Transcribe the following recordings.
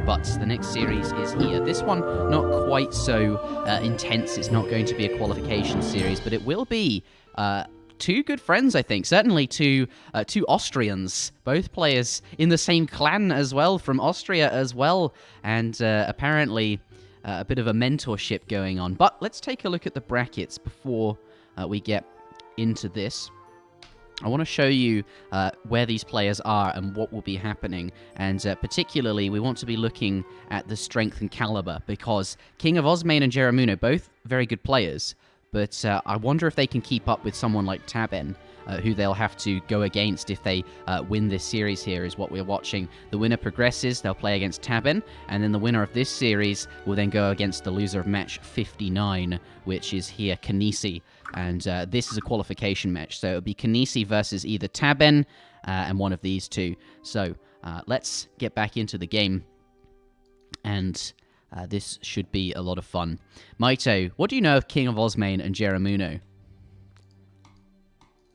but the next series is here. This one, not quite so intense. It's not going to be a qualification series, but it will be two good friends, I think. Certainly two Austrians, both players in the same clan as well, from Austria as well, and apparently a bit of a mentorship going on. But let's take a look at the brackets before we get into this. I want to show you where these players are and what will be happening, and particularly we want to be looking at the strength and caliber, because KINGofOsmane and Jurimuno, both very good players, but I wonder if they can keep up with someone like Taben, who they'll have to go against if they win this series here, is what we're watching. The winner progresses, they'll play against Taben, and then the winner of this series will then go against the loser of match 59, which is here, Kanisi. And this is a qualification match, so it'll be Kanisi versus either Taben and one of these two. So let's get back into the game, and this should be a lot of fun. Maito, what do you know of KINGofOsmane and Jurimuno?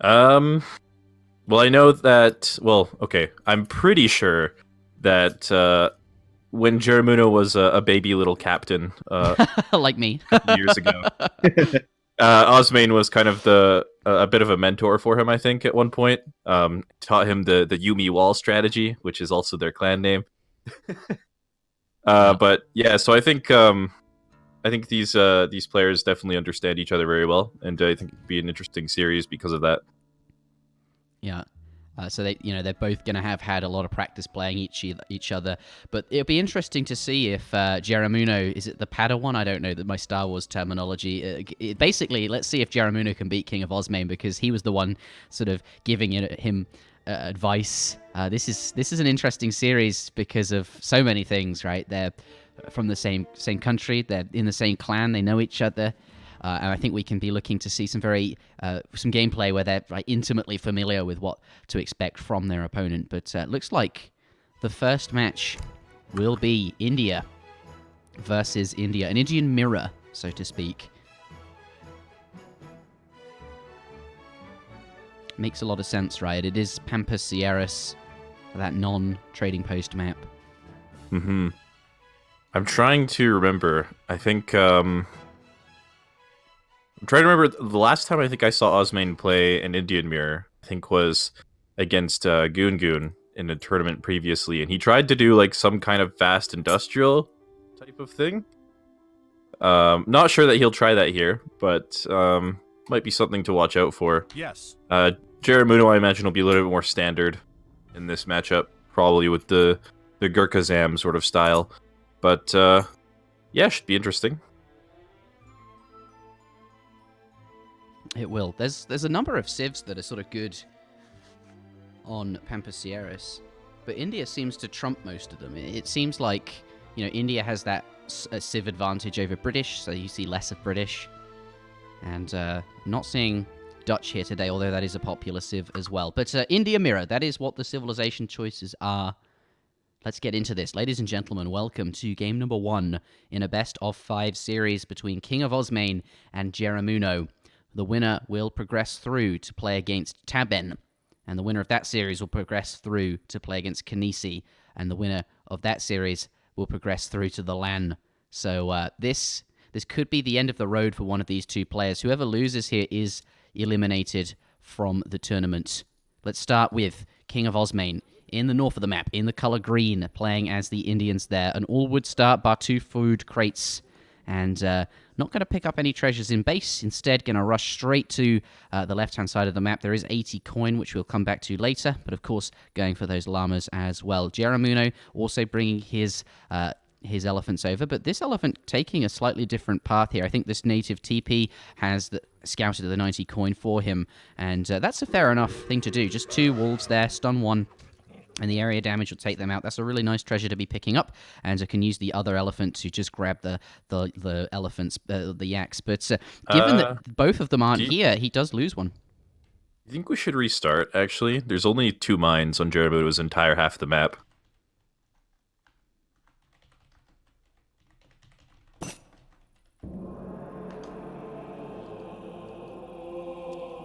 Well, I know that, okay, I'm pretty sure that when Jurimuno was a baby little captain, like me, a couple years ago, Osmane was kind of a bit of a mentor for him, I think, at one point. Taught him the Yumi wall strategy, which is also their clan name. But yeah, so I think these players definitely understand each other very well, and I think it'd be an interesting series because of that. Yeah. So they're both going to have had a lot of practice playing each other, but it'll be interesting to see if Jurimuno, is it the Padawan? I don't know my Star Wars terminology. Basically, let's see if Jurimuno can beat KINGofOsmane, because he was the one sort of giving him advice. This is an interesting series because of so many things, right? They're from the same country, they're in the same clan, they know each other. And I think we can be looking to see some gameplay where they're intimately familiar with what to expect from their opponent. But looks like the first match will be India versus India, an Indian mirror, so to speak. Makes a lot of sense, right? It is Pampas Sierras, that non-trading post map. Mm-hmm. I'm trying to remember. I think I'm trying to remember the last time I think I saw Osmane play an Indian mirror, I think was against Goon Goon in a tournament previously, and he tried to do like some kind of fast industrial type of thing. Not sure that he'll try that here, but might be something to watch out for. Yes. Jurimuno, I imagine, will be a little bit more standard in this matchup, probably with the Gurkha Zam sort of style. But yeah, should be interesting. It will. There's a number of civs that are sort of good on Pampas Sierras, but India seems to trump most of them. It seems like, India has that civ advantage over British, so you see less of British. And not seeing Dutch here today, although that is a popular civ as well. But India Mirror, that is what the civilization choices are. Let's get into this. Ladies and gentlemen, welcome to game number 1 in a best-of-5 series between KINGofOsmane and Jurimuno. The winner will progress through to play against Taben, and the winner of that series will progress through to play against Kanisi, and the winner of that series will progress through to the LAN. So this could be the end of the road for one of these two players. Whoever loses here is eliminated from the tournament. Let's start with KINGofOsmane in the north of the map, in the color green, playing as the Indians there. An all-wood start, bar 2 food crates, and not going to pick up any treasures in base. Instead, going to rush straight to the left-hand side of the map. There is 80 coin, which we'll come back to later, but of course, going for those llamas as well. Jurimuno also bringing his elephants over, but this elephant taking a slightly different path here. I think this native TP has scouted the 90 coin for him, and that's a fair enough thing to do. Just 2 wolves there, stun 1. And the area damage will take them out. That's a really nice treasure to be picking up, and I can use the other elephant to just grab the elephants, the yaks. But given that both of them aren't here, he does lose one. You think we should restart, actually? There's only 2 mines on Jurimuno's entire half of the map.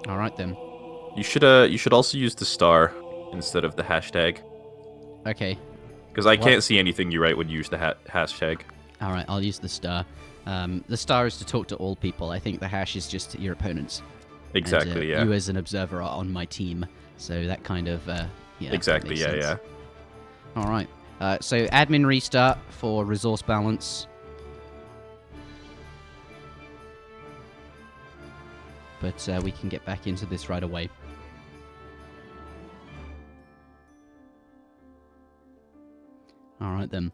All right, then. You should also use the star instead of the hashtag. Okay. Because I can't see anything you write when you use the hashtag. All right, I'll use the star. The star is to talk to all people. I think the hash is just your opponents. Exactly, and, yeah. You as an observer are on my team, so that kind of, yeah. Exactly, yeah, sense. yeah. All right, so admin restart for resource balance. But we can get back into this right away. All right, then.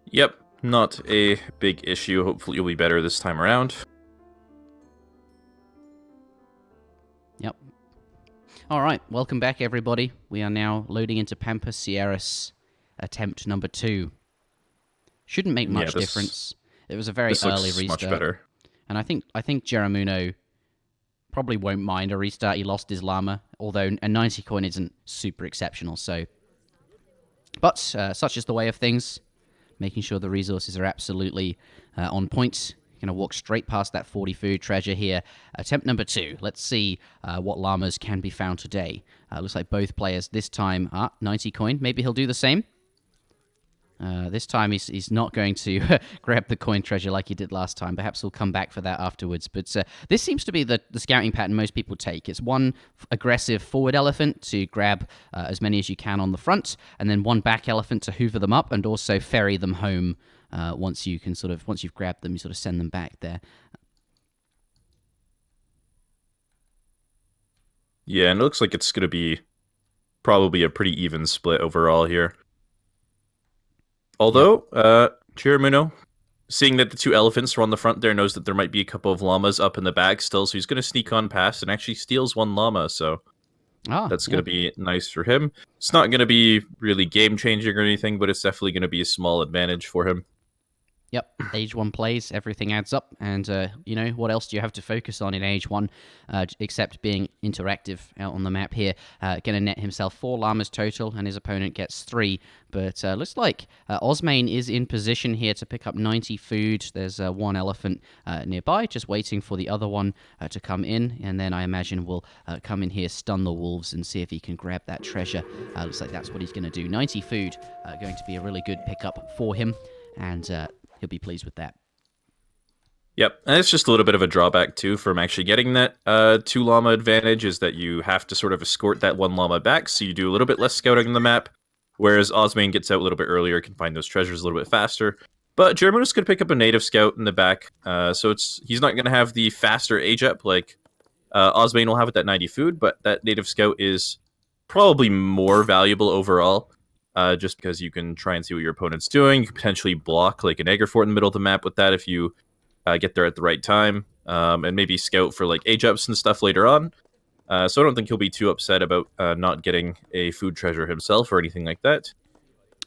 Yep, not a big issue. Hopefully you'll be better this time around. Yep. All right, welcome back, everybody. We are now loading into Pampas Sierras attempt number 2. Shouldn't make much difference. It was a very early restart. Much better. And I think Jurimuno probably won't mind a restart. He lost his llama, although a 90 coin isn't super exceptional. So, but such is the way of things. Making sure the resources are absolutely on point. Going to walk straight past that 40 food treasure here. Attempt number 2. Let's see what llamas can be found today. Looks like both players this time are 90 coin. Maybe he'll do the same. This time he's not going to grab the coin treasure like he did last time. Perhaps he'll come back for that afterwards. But this seems to be the scouting pattern most people take. It's one aggressive forward elephant to grab as many as you can on the front, and then one back elephant to hoover them up and also ferry them home once you've grabbed them, you sort of send them back there. Yeah, and it looks like it's going to be probably a pretty even split overall here. Although, Jurimuno, seeing that the 2 elephants are on the front there, knows that there might be a couple of llamas up in the back still, so he's going to sneak on past and actually steals 1 llama, so that's going to be nice for him. It's not going to be really game-changing or anything, but it's definitely going to be a small advantage for him. Yep, Age 1 plays, everything adds up, and, what else do you have to focus on in Age 1, except being interactive out on the map here. Going to net himself 4 llamas total, and his opponent gets 3, but looks like Osmane is in position here to pick up 90 food. There's 1 elephant nearby, just waiting for the other one to come in, and then I imagine we'll come in here, stun the wolves, and see if he can grab that treasure. Looks like that's what he's going to do. 90 food, going to be a really good pickup for him, and he'll be pleased with that. Yep, and it's just a little bit of a drawback, too, from actually getting that 2 llama advantage, is that you have to sort of escort that 1 llama back, so you do a little bit less scouting on the map, whereas Osmane gets out a little bit earlier, can find those treasures a little bit faster. But Jurimuno's going to pick up a native scout in the back, so he's not going to have the faster age up like Osmane will have at that 90 food, but that native scout is probably more valuable overall. Just because you can try and see what your opponent's doing. You can potentially block like an egg fort in the middle of the map with that if you get there at the right time, and maybe scout for like age ups and stuff later on. So I don't think he'll be too upset about not getting a food treasure himself or anything like that.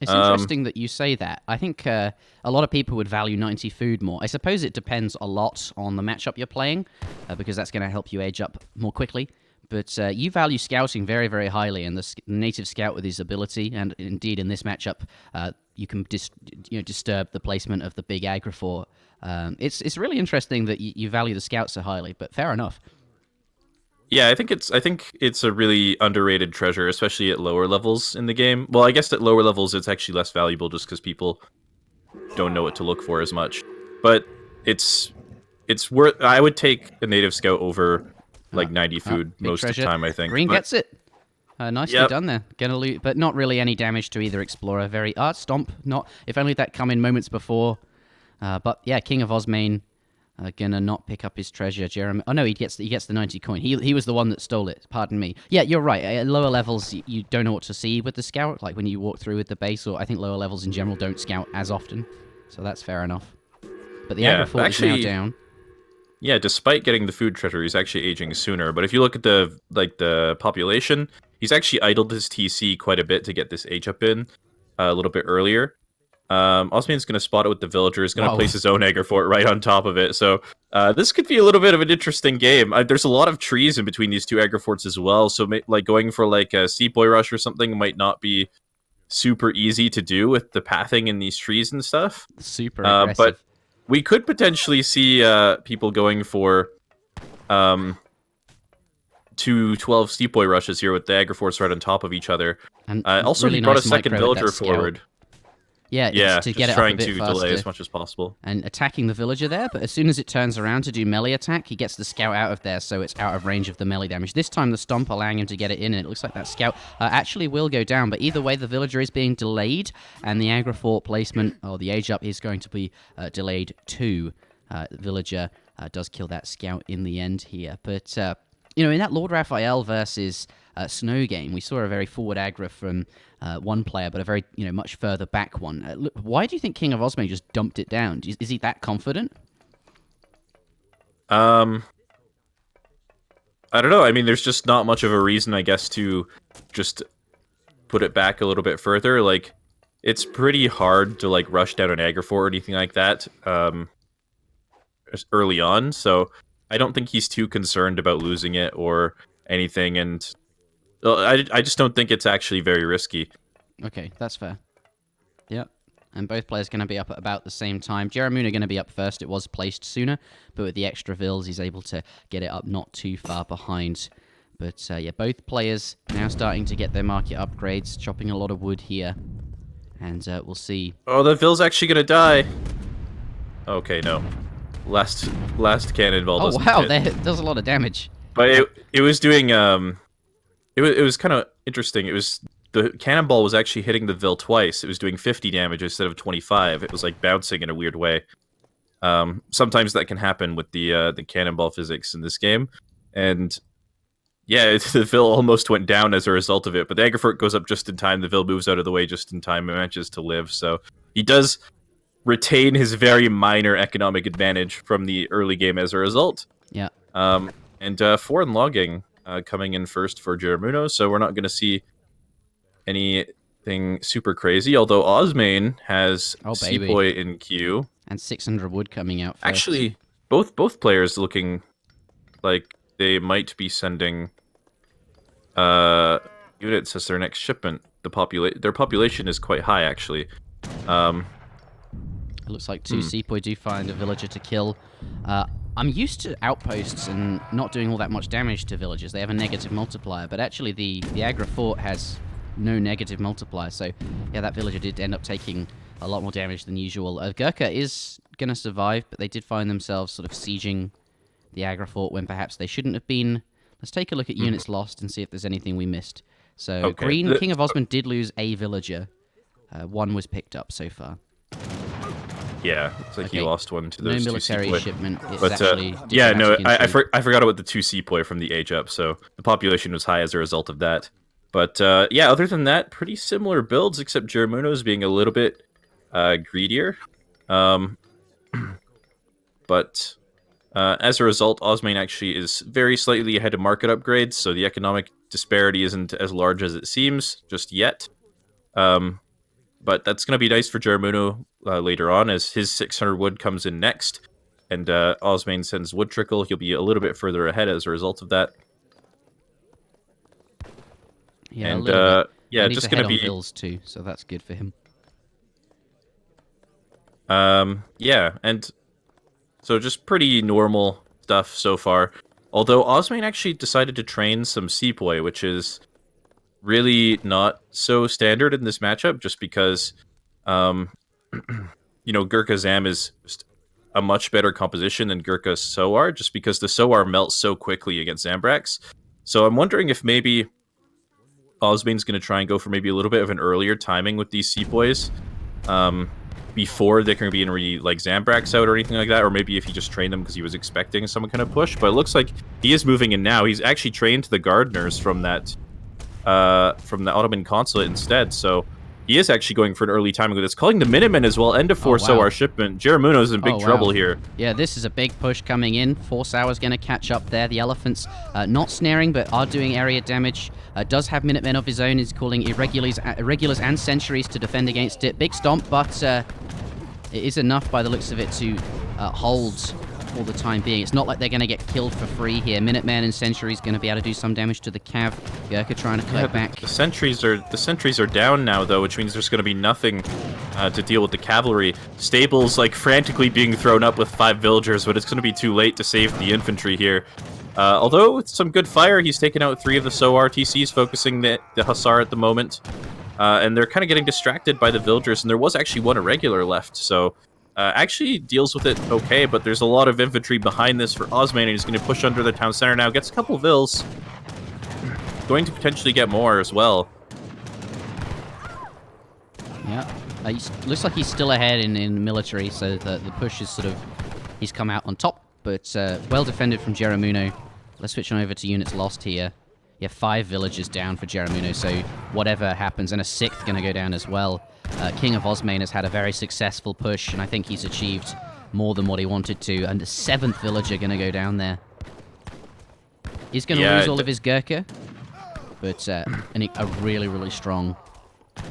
It's interesting that you say that. I think a lot of people would value 90 food more. I suppose it depends a lot on the matchup you're playing, because that's going to help you age up more quickly. But you value scouting very, very highly, and the native scout with his ability, and indeed in this matchup, you can disturb the placement of the big aggro. It's really interesting that you value the scout so highly, but fair enough. Yeah, I think it's a really underrated treasure, especially at lower levels in the game. Well, I guess at lower levels it's actually less valuable just because people don't know what to look for as much. But it's worth. I would take a native scout over like 90 food most treasure. Of the time, I think. Green gets it. Nicely done there. Gonna loot, but not really any damage to either explorer. Very stomp. Not if only that come in moments before. But yeah, KINGofOsmane gonna not pick up his treasure. Jeremy. Oh no, he gets the 90 coin. He was the one that stole it. Pardon me. Yeah, you're right. At lower levels, you don't know what to see with the scout. Like when you walk through with the base, or I think lower levels in general don't scout as often. So that's fair enough. But the aggro fort is now down. Yeah, despite getting the food treasure, he's actually aging sooner. But if you look at the population, he's actually idled his TC quite a bit to get this age up in a little bit earlier. Osmane's going to spot it with the villager. He's going to place his own aggro fort right on top of it. So this could be a little bit of an interesting game. There's a lot of trees in between these 2 aggro forts as well. So like going for like a sepoy rush or something might not be super easy to do with the pathing in these trees and stuff. Super aggressive. But we could potentially see people going for 2 12 sepoy rushes here with the aggro forts right on top of each other. And Also, really he brought nice a second micro with that villager scout. forward. Yeah, Yeah, to just get it up trying a bit to faster. delay as much as possible. And attacking the villager there, but as soon as it turns around to do melee attack, he gets the scout out of there, so it's out of range of the melee damage. This time the stomp allowing him to get it in, and it looks like that scout actually will go down, but either way the villager is being delayed, and the aggro fort placement, or the age up, is going to be delayed too. Villager does kill that scout in the end here, but in that Lord Raphael versus Snow game, we saw a very forward aggro from one player, but a very much further back one. Look, why do you think KingofOsmane just dumped it down? Is he that confident? I don't know. I mean, there's just not much of a reason, I guess, to just put it back a little bit further. Like, it's pretty hard to like rush down an aggro fort or anything like that early on. So I don't think he's too concerned about losing it or anything, and I just don't think it's actually very risky. Okay, that's fair. Yep. And both players going to be up at about the same time. Jurimuno going to be up first. It was placed sooner, but with the extra vills, he's able to get it up not too far behind. But yeah, both players now starting to get their market upgrades, chopping a lot of wood here. And we'll see. Oh, the vill's actually going to die. Okay, no. Last cannonball doesn't wow, hit. that does a lot of damage. But it was doing it was kind of interesting. It was the cannonball was actually hitting the vill twice. It was doing 50 damage instead of 25. It was like bouncing in a weird way. Sometimes that can happen with the cannonball physics in this game, and yeah, the vill almost went down as a result of it. But the aggro fort goes up just in time. The vill moves out of the way just in time and manages to live. So he does retain his very minor economic advantage from the early game as a result. Yeah. And foreign logging coming in first for Jurimuno, so we're not going to see anything super crazy, although Osmane has Sepoy in queue. And 600 wood coming out first. Actually, both players looking like they might be sending units as their next shipment. Their population is quite high, actually. It looks like two Sepoy do find a villager to kill. I'm used to outposts and not doing all that much damage to villagers. They have a negative multiplier, but actually the aggro fort has no negative multiplier. So yeah, that villager did end up taking a lot more damage than usual. Gurkha is going to survive, but they did find themselves sort of sieging the aggro fort when perhaps they shouldn't have been. Let's take a look at units lost and see if there's anything we missed. So okay. Green, KingofOsmane did lose a villager. One was picked up so far. Yeah, it's like he lost one to those no military two shipment. It's but actually yeah, no, I forgot about the two Sepoy from the age up, so the population was high as a result of that. But yeah, other than that, pretty similar builds, except Jurimuno's being a little bit greedier. But as a result, Osmane actually is very slightly ahead of market upgrades, so the economic disparity isn't as large as it seems just yet. But that's going to be nice for Jurimuno later on, as his 600 wood comes in next, and Osmane sends wood trickle. He'll be a little bit further ahead as a result of that. Yeah, and yeah, just going to be bills too, so that's good for him. Yeah, and so just pretty normal stuff so far. Although Osmane actually decided to train some Sepoy, which is really not so standard in this matchup, just because, Gurkha Zam is just a much better composition than Gurkha Soar, just because the Soar melts so quickly against Zambrax. So I'm wondering if maybe Osmane's going to try and go for maybe a little bit of an earlier timing with these Sepoys, before they can be in Zambrax out or anything like that, or maybe if he just trained them because he was expecting some kind of push. But it looks like he is moving in now. He's actually trained the gardeners from the Ottoman consulate instead, so he is actually going for an early timing with this. Calling the Minutemen as well, end of 4 Soar shipment. Jurimuno's in big trouble here. Yeah, this is a big push coming in. 4 Sour's going to catch up there. The Elephants not snaring, but are doing area damage. Does have Minutemen of his own. Is calling irregulars and sentries to defend against it. Big stomp, but it is enough by the looks of it to hold for the time being. It's not like they're going to get killed for free here. Minutemen and sentries going to be able to do some damage to the cav. Gurkha trying to collect back. The sentries are down now, though, which means there's going to be nothing to deal with the cavalry. Stables frantically being thrown up with 5 villagers, but it's going to be too late to save the infantry here. Although with some good fire, he's taken out 3 of the SO RTCs, focusing the Hussar at the moment. And they're kind of getting distracted by the villagers, and there was actually 1 irregular left, so actually deals with it okay, but there's a lot of infantry behind this for Osmane, and he's going to push under the town center now, gets a couple vills, going to potentially get more as well. Yeah, looks like he's still ahead in military, so the push is sort of, he's come out on top, but well defended from Jurimuno. Let's switch on over to units lost here. Yeah, 5 villagers down for Jurimuno, so whatever happens, and a 6th going to go down as well. KINGofOsmane has had a very successful push, and I think he's achieved more than what he wanted to, and the 7th villager going to go down there. He's going to lose all of his Gurkha, but a really, really strong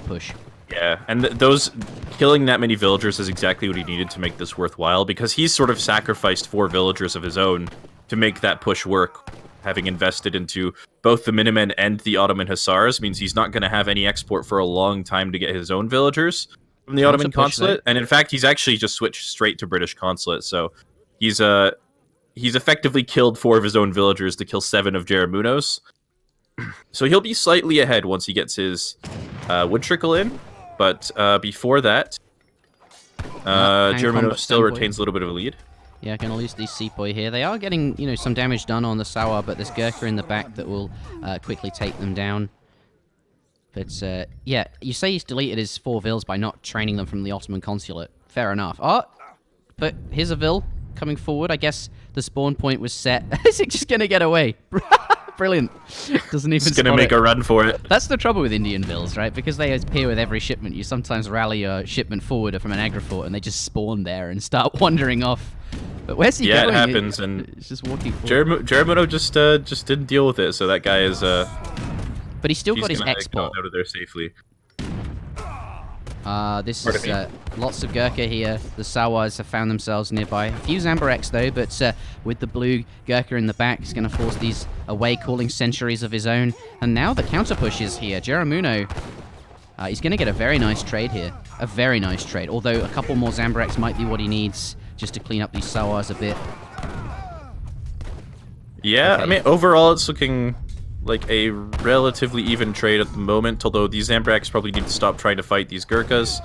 push. Yeah, and those killing that many villagers is exactly what he needed to make this worthwhile, because he's sort of sacrificed 4 villagers of his own to make that push work. Having invested into both the Minutemen and the Ottoman Hussars means he's not going to have any export for a long time to get his own villagers from the Ottoman consulate. And in fact, he's actually just switched straight to British consulate. So he's effectively killed 4 of his own villagers to kill 7 of Jurimuno's. So he'll be slightly ahead once he gets his wood trickle in. But before that, Jurimuno still retains a little bit of a lead. Yeah, going to lose these Sepoy here. They are getting, some damage done on the Sawar, but there's Gurkha in the back that will quickly take them down. But, yeah, you say he's deleted his 4 vills by not training them from the Ottoman consulate. Fair enough. Oh, but here's a vill coming forward. I guess the spawn point was set. Is it just going to get away? Brilliant. Doesn't even. It's going to make a run for it. That's the trouble with Indian vills, right? Because they appear with every shipment. You sometimes rally your shipment forward from an agrifort, and they just spawn there and start wandering off. But where's he going? Yeah, it happens, and it's just walking forward. Jurimuno just didn't deal with it, so that guy is. But he's still got his export out of there safely. This is lots of Gurkha here. The Sawars have found themselves nearby. A few Zambareks though, but with the blue Gurkha in the back, he's going to force these away, calling centuries of his own. And now the counter push is here. Jurimuno, he's going to get a very nice trade here. A very nice trade. Although a couple more Zambareks might be what he needs just to clean up these Sawars a bit. Yeah, okay. I mean, overall it's looking like a relatively even trade at the moment, although these Zambareks probably need to stop trying to fight these Gurkhas.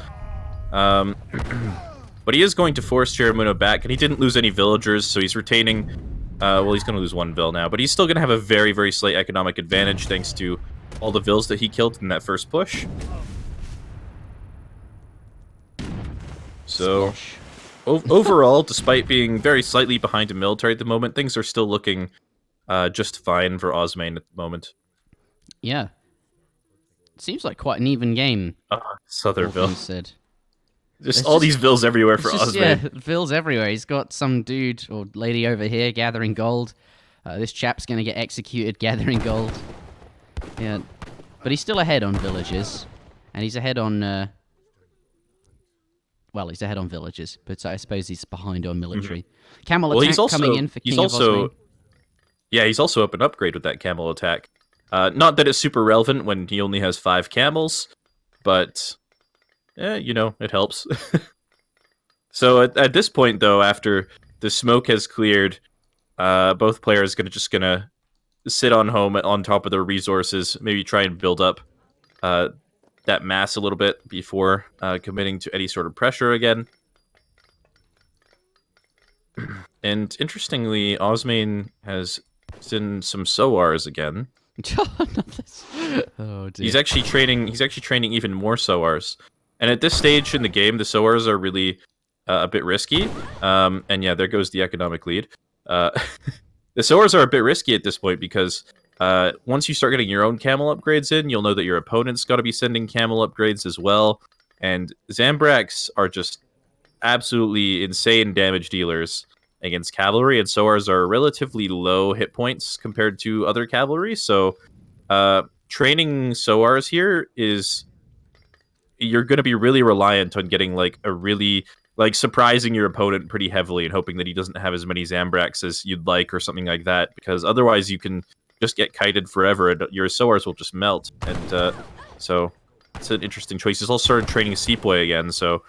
But he is going to force Jurimuno back, and he didn't lose any villagers, so he's retaining... well, he's going to lose 1 vill now, but he's still going to have a very, very slight economic advantage thanks to all the vills that he killed in that first push. So, overall, despite being very slightly behind in military at the moment, things are still looking just fine for Osmane at the moment. Yeah. Seems like quite an even game. Southern Vill. Said. Just all these vills everywhere for Osmane. Yeah, vills everywhere. He's got some dude or lady over here gathering gold. This chap's going to get executed gathering gold. Yeah. But he's still ahead on villages. And he's ahead on... well, he's ahead on villages, but I suppose he's behind on military. Camel attack coming in for KINGofOsmane. Yeah, he's also up an upgrade with that camel attack. Not that it's super relevant when he only has 5 camels, but, it helps. So at this point, though, after the smoke has cleared, both players just gonna sit on top of their resources, maybe try and build up that mass a little bit before committing to any sort of pressure again. And interestingly, Osmane has seen some Sowars again. Oh dear. He's actually training even more Sowars. And at this stage in the game, the Sowars are really a bit risky. And yeah, there goes the economic lead. The Sowars are a bit risky at this point because once you start getting your own camel upgrades in, you'll know that your opponent's got to be sending camel upgrades as well. And Zambareks are just absolutely insane damage dealers against cavalry, and Sowars are relatively low hit points compared to other cavalry. So training Sowars here you're going to be really reliant on getting surprising your opponent pretty heavily and hoping that he doesn't have as many Zambareks as you'd like or something like that, because otherwise you can just get kited forever and your Sowars will just melt. And so it's an interesting choice. He's also started training Sepoy again, so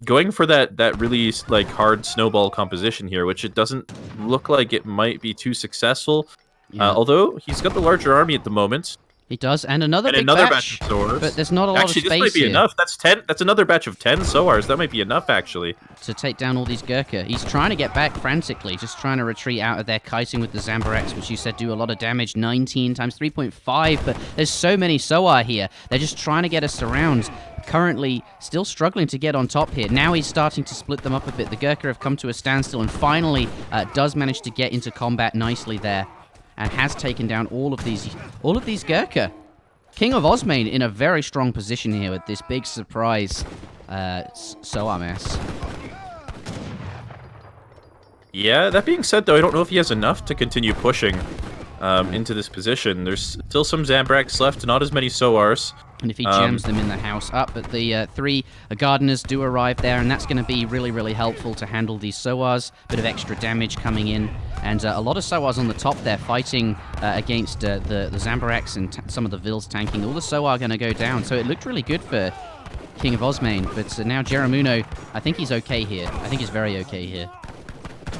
going for that really hard snowball composition here, which it doesn't look like it might be too successful. Yeah. Although he's got the larger army at the moment. He does, and another big another batch of Soars. but there's not a lot Actually, of space this might be here. enough. That's 10. That's another batch of 10 Soars. That might be enough, actually. To take down all these Gurkha. He's trying to get back frantically, just trying to retreat out of there, kiting with the Zambaraks, which you said do a lot of damage, 19 times 3.5, but there's so many Soar here. They're just trying to get us around. Currently, still struggling to get on top here. Now he's starting to split them up a bit. The Gurkha have come to a standstill and finally does manage to get into combat nicely there and has taken down all of these Gurkha. King of Osmane in a very strong position here with this big surprise Soar mess. Yeah, that being said, though, I don't know if he has enough to continue pushing into this position. There's still some Zambraks left, not as many Soars. And if he jams them in the house up, but the 3 gardeners do arrive there, and that's going to be really, really helpful to handle these Soars. Bit of extra damage coming in, and a lot of Soars on the top there fighting against the Zambaraks and some of the Vils tanking. All the Soar are going to go down, so it looked really good for King of Osmane, but now Jurimuno, I think he's okay here. I think he's very okay here.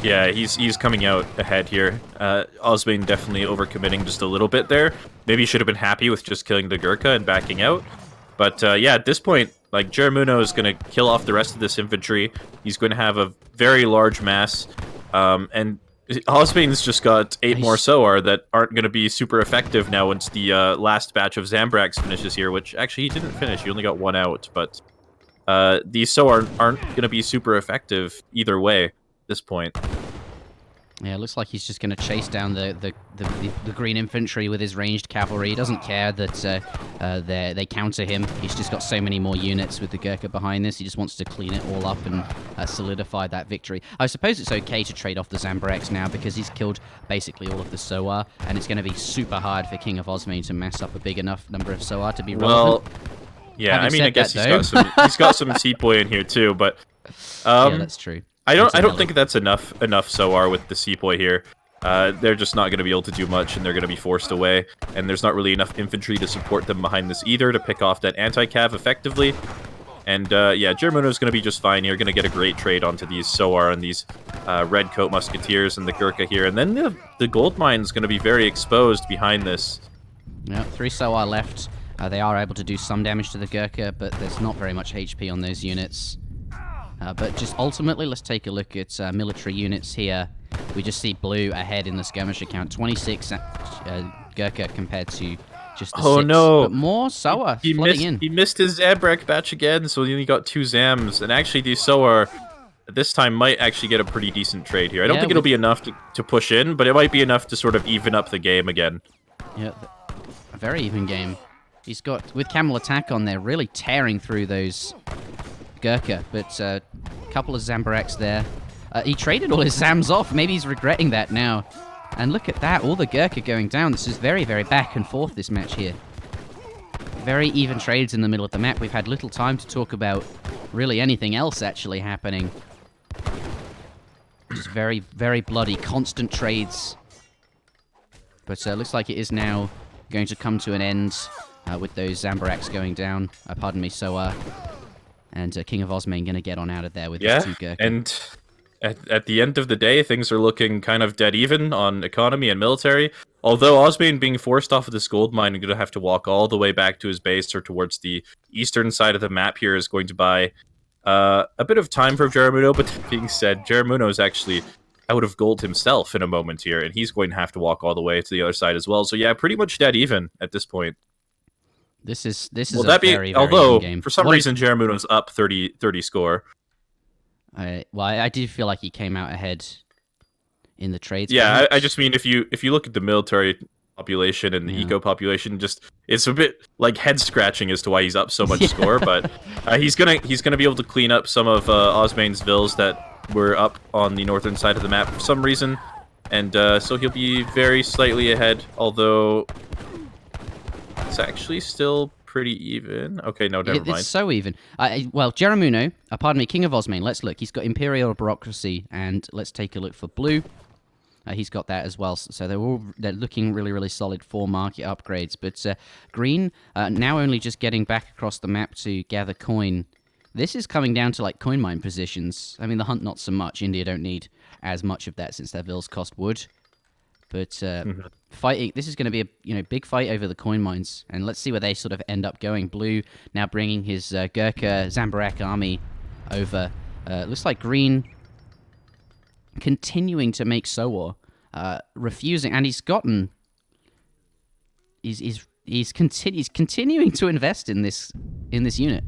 Yeah, he's coming out ahead here. Osmane definitely overcommitting just a little bit there. Maybe he should have been happy with just killing the Gurkha and backing out. But yeah, at this point, like, Jurimuno is going to kill off the rest of this infantry. He's going to have a very large mass. And Osmane's just got 8 more Soar that aren't going to be super effective now once the last batch of Zambraks finishes here, which actually he didn't finish. He only got 1 out. But these Soar aren't going to be super effective either way. This point. Yeah, it looks like he's just going to chase down the green infantry with his ranged cavalry. He doesn't care that they counter him. He's just got so many more units with the Gurkha behind this. He just wants to clean it all up and solidify that victory. I suppose it's okay to trade off the Zambaraks now because he's killed basically all of the Soar, and it's going to be super hard for King of Osmane to mess up a big enough number of Soar to be relevant. Well, yeah, Having I mean, I guess that, he's got some Sepoy in here too, but yeah, that's true. I don't think that's enough Soar with the Sepoy here. They're just not going to be able to do much, and they're going to be forced away. And there's not really enough infantry to support them behind this either to pick off that anti-cav effectively. And yeah, Jurimuno's going to be just fine here. Going to get a great trade onto these Soar and these Red Coat Musketeers and the Gurkha here. And then the gold mine's going to be very exposed behind this. Yeah, 3 Soar left. They are able to do some damage to the Gurkha, but there's not very much HP on those units. But just ultimately, let's take a look at military units here. We just see blue ahead in the skirmish account. 26 Gurkha compared to just the 6. No. But more Soar flooding in. He missed his Zambrak batch again, so he only got 2 Zams. And actually, these Soar this time might actually get a pretty decent trade here. I don't think it'll be enough to push in, but it might be enough to sort of even up the game again. Yeah, a very even game. He's got, with Camel Attack on there, really tearing through those Gurkha, but a couple of Zambaraks there. He traded all his Zams off. Maybe he's regretting that now. And look at that, all the Gurkha going down. This is very, very back and forth, this match here. Very even trades in the middle of the map. We've had little time to talk about really anything else actually happening. Just very, very bloody, constant trades. But looks like it is now going to come to an end with those Zambaraks going down. Pardon me, Soar. And King of Osmane going to get on out of there with his 2 Gurkha. And at the end of the day, things are looking kind of dead even on economy and military. Although Osmane being forced off of this gold mine and going to have to walk all the way back to his base or towards the eastern side of the map here is going to buy a bit of time for Jurimuno. But that being said, Jurimuno is actually out of gold himself in a moment here, and he's going to have to walk all the way to the other side as well. So yeah, pretty much dead even at this point. This is well, a very, very although even game. For some reason Jurimuno's up 30 score. Well, I do feel like he came out ahead in the trades. Yeah, I just mean if you look at the military population and the eco population, just it's a bit like head scratching as to why he's up so much score. But he's gonna be able to clean up some of Osmane's vills that were up on the northern side of the map for some reason, and so he'll be very slightly ahead. Although it's actually still pretty even. Okay, no, never mind. It's so even. Well, Jurimuno, pardon me, King of Osmane, let's look. He's got Imperial Bureaucracy, and let's take a look for blue. He's got that as well, so they're looking really, really solid for market upgrades. But green, now only just getting back across the map to gather coin, This is coming down to like coin mine positions. I mean, the hunt not so much. India don't need as much of that since their vills cost wood. But fighting, this is going to be a big fight over the coin mines, and let's see where they sort of end up going. Blue now bringing his Gurkha Zambarak army over. Looks like Green continuing to make Sowar, refusing, and he's gotten. He's continuing to invest in this unit.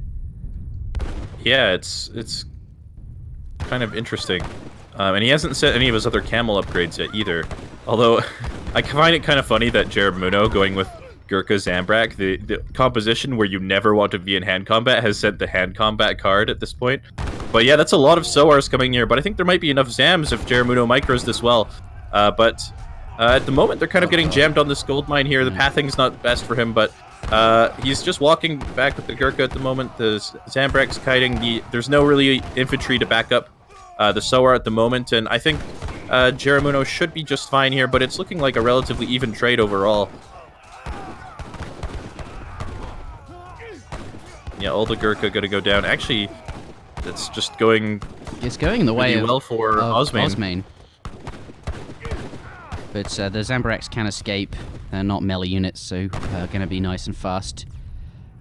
Yeah, it's kind of interesting. And he hasn't set any of his other camel upgrades yet either. Although, I find it kind of funny that Jurimuno going with Gurkha Zambrak, the composition where you never want to be in hand combat, has sent the hand combat card at this point. But yeah, that's a lot of Sowars coming here, but I think there might be enough Zams if Jurimuno micros this well. But at the moment, they're kind of getting jammed on this gold mine here. The pathing's not best for him, but he's just walking back with the Gurkha at the moment. The Zambrak's kiting. There's no really infantry to back up the Sowar at the moment, and I think Jurimuno should be just fine here, but it's looking like a relatively even trade overall. Yeah, all the Gurkha gonna go down. Actually, it's just going... It's going the way really well for Osmane. But the Zambaraks can escape. They're not melee units, so going to be nice and fast.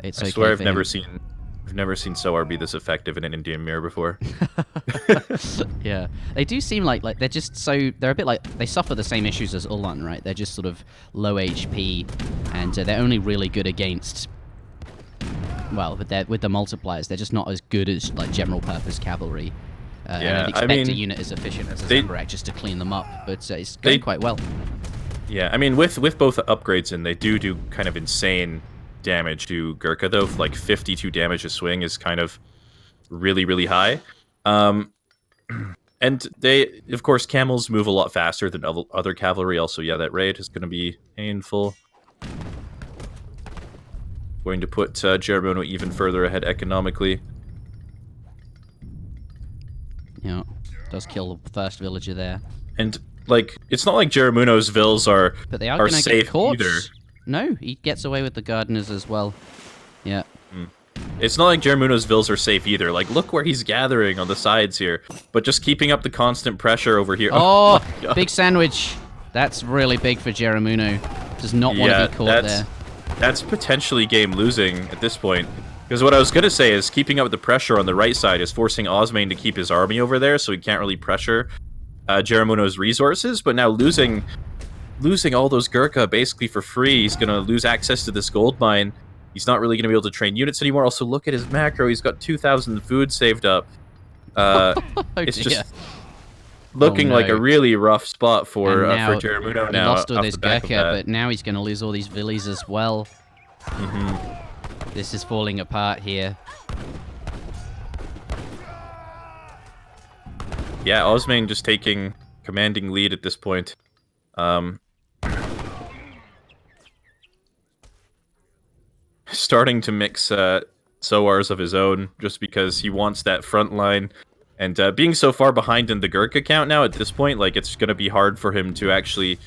It's I okay swear I've for never him. seen Sowar be this effective in an Indian mirror before. Yeah, they do seem like they're just so they're a bit like they suffer the same issues as Ulan, right? They're just sort of low HP, and they're only really good against. Well, with the multipliers, they're just not as good as like general purpose cavalry. And I'd expect a unit as efficient as a Zambarak just to clean them up, but it's going quite well. Yeah, I mean, with both upgrades in, they do kind of insane damage to Gurkha, though. Like 52 damage a swing is kind of really, really high. And they, of course, camels move a lot faster than other cavalry. Also, yeah, that raid is going to be painful. Going to put Jurimuno even further ahead economically. Yeah, does kill the first villager there. And, like, it's not like Jurimuno's vills are But they are safe get caught. either. No, he gets away with the gardeners as well. Yeah. It's not like Jurimuno's vills are safe either. Like, look where he's gathering on the sides here. But just keeping up the constant pressure over here. Oh big sandwich. That's really big for Jurimuno. Does not want to be caught there. That's potentially game losing at this point. Because what I was going to say is keeping up the pressure on the right side is forcing Osmane to keep his army over there, so he can't really pressure Jurimuno's resources. But now losing all those Gurkha basically for free, he's going to lose access to this gold mine. He's not really going to be able to train units anymore. Also, look at his macro. He's got 2,000 food saved up. It's just looking like a really rough spot for Jurimuno now. He lost all his Gurkha, but now he's going to lose all these villies as well. This is falling apart here. Yeah, Osmane just taking commanding lead at this point. Starting to mix Sowars of his own just because he wants that front line. And being so far behind in the Gurkha count now at this point, like, it's going to be hard for him to actually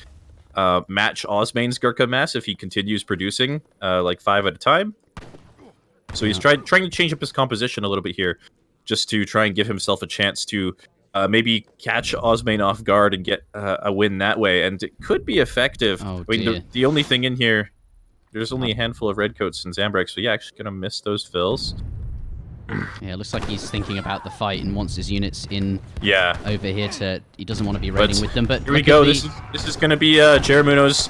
match Osmane's Gurkha mass if he continues producing like 5 at a time. So he's trying to change up his composition a little bit here just to try and give himself a chance to maybe catch Osmane off guard and get a win that way. And it could be effective. Oh, I mean, the only thing in here, there's only a handful of Redcoats and Zambraks, so yeah, actually going to miss those fills. Yeah, it looks like he's thinking about the fight and wants his units in over here to... He doesn't want to be raiding with them, but... Here we go. This is going to be Jurimuno's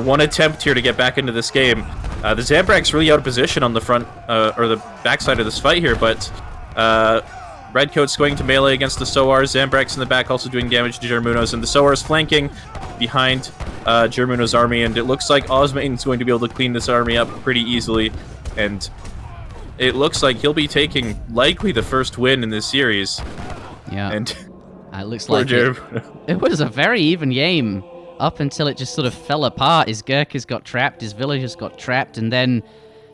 one attempt here to get back into this game. The Zambrak's really out of position on the front, or the backside of this fight here, but Redcoat's going to melee against the Sowars. Zambrak's in the back also doing damage to Jurimuno's, and the Sowars flanking behind Jurimuno's army, and it looks like Osmane's going to be able to clean this army up pretty easily, and it looks like he'll be taking likely the first win in this series. Yeah, and it looks like it was a very even game up until it just sort of fell apart. His Gurkhas got trapped, his villagers got trapped, and then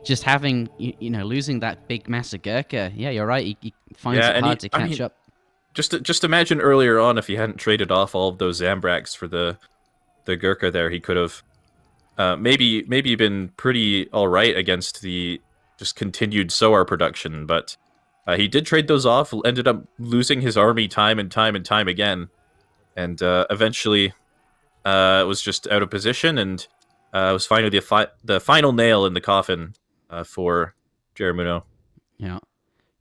just having, losing that big mass of Gurkha. Yeah, you're right. He finds it hard to catch up. Just imagine earlier on if he hadn't traded off all of those Zambraks for the Gurkha there, he could have maybe been pretty all right against the just continued Sowar production, but He did trade those off, ended up losing his army time and time and time again, and eventually was just out of position, and was finally the final nail in the coffin for Jurimuno. Yeah.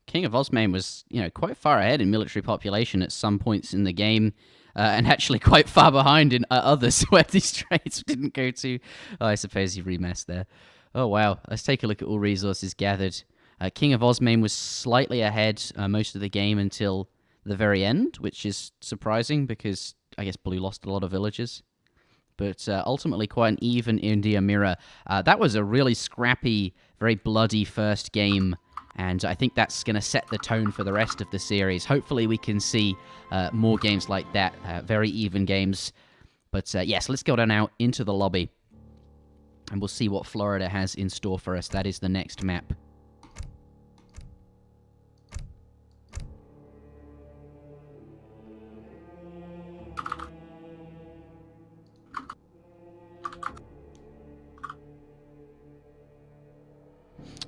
King of Osmane was, quite far ahead in military population at some points in the game, and actually quite far behind in others where these trades didn't go to. Oh, I suppose he remessed there. Oh, wow. Let's take a look at all resources gathered. King of Osmane was slightly ahead most of the game until the very end, which is surprising because I guess Blue lost a lot of villagers. But ultimately quite an even India mirror. That was a really scrappy, very bloody first game, and I think that's going to set the tone for the rest of the series. Hopefully we can see more games like that, very even games. But yes, let's go down now into the lobby, and we'll see what Florida has in store for us. That is the next map.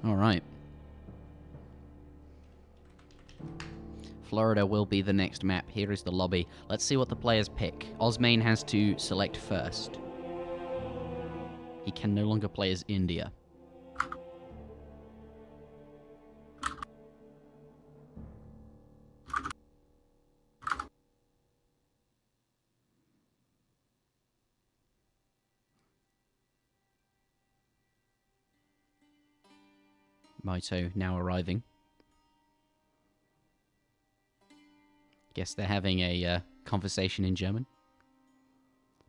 All right. Florida will be the next map. Here is the lobby. Let's see what the players pick. Osmane has to select first. He can no longer play as India. Maito now arriving. Guess they're having a conversation in German.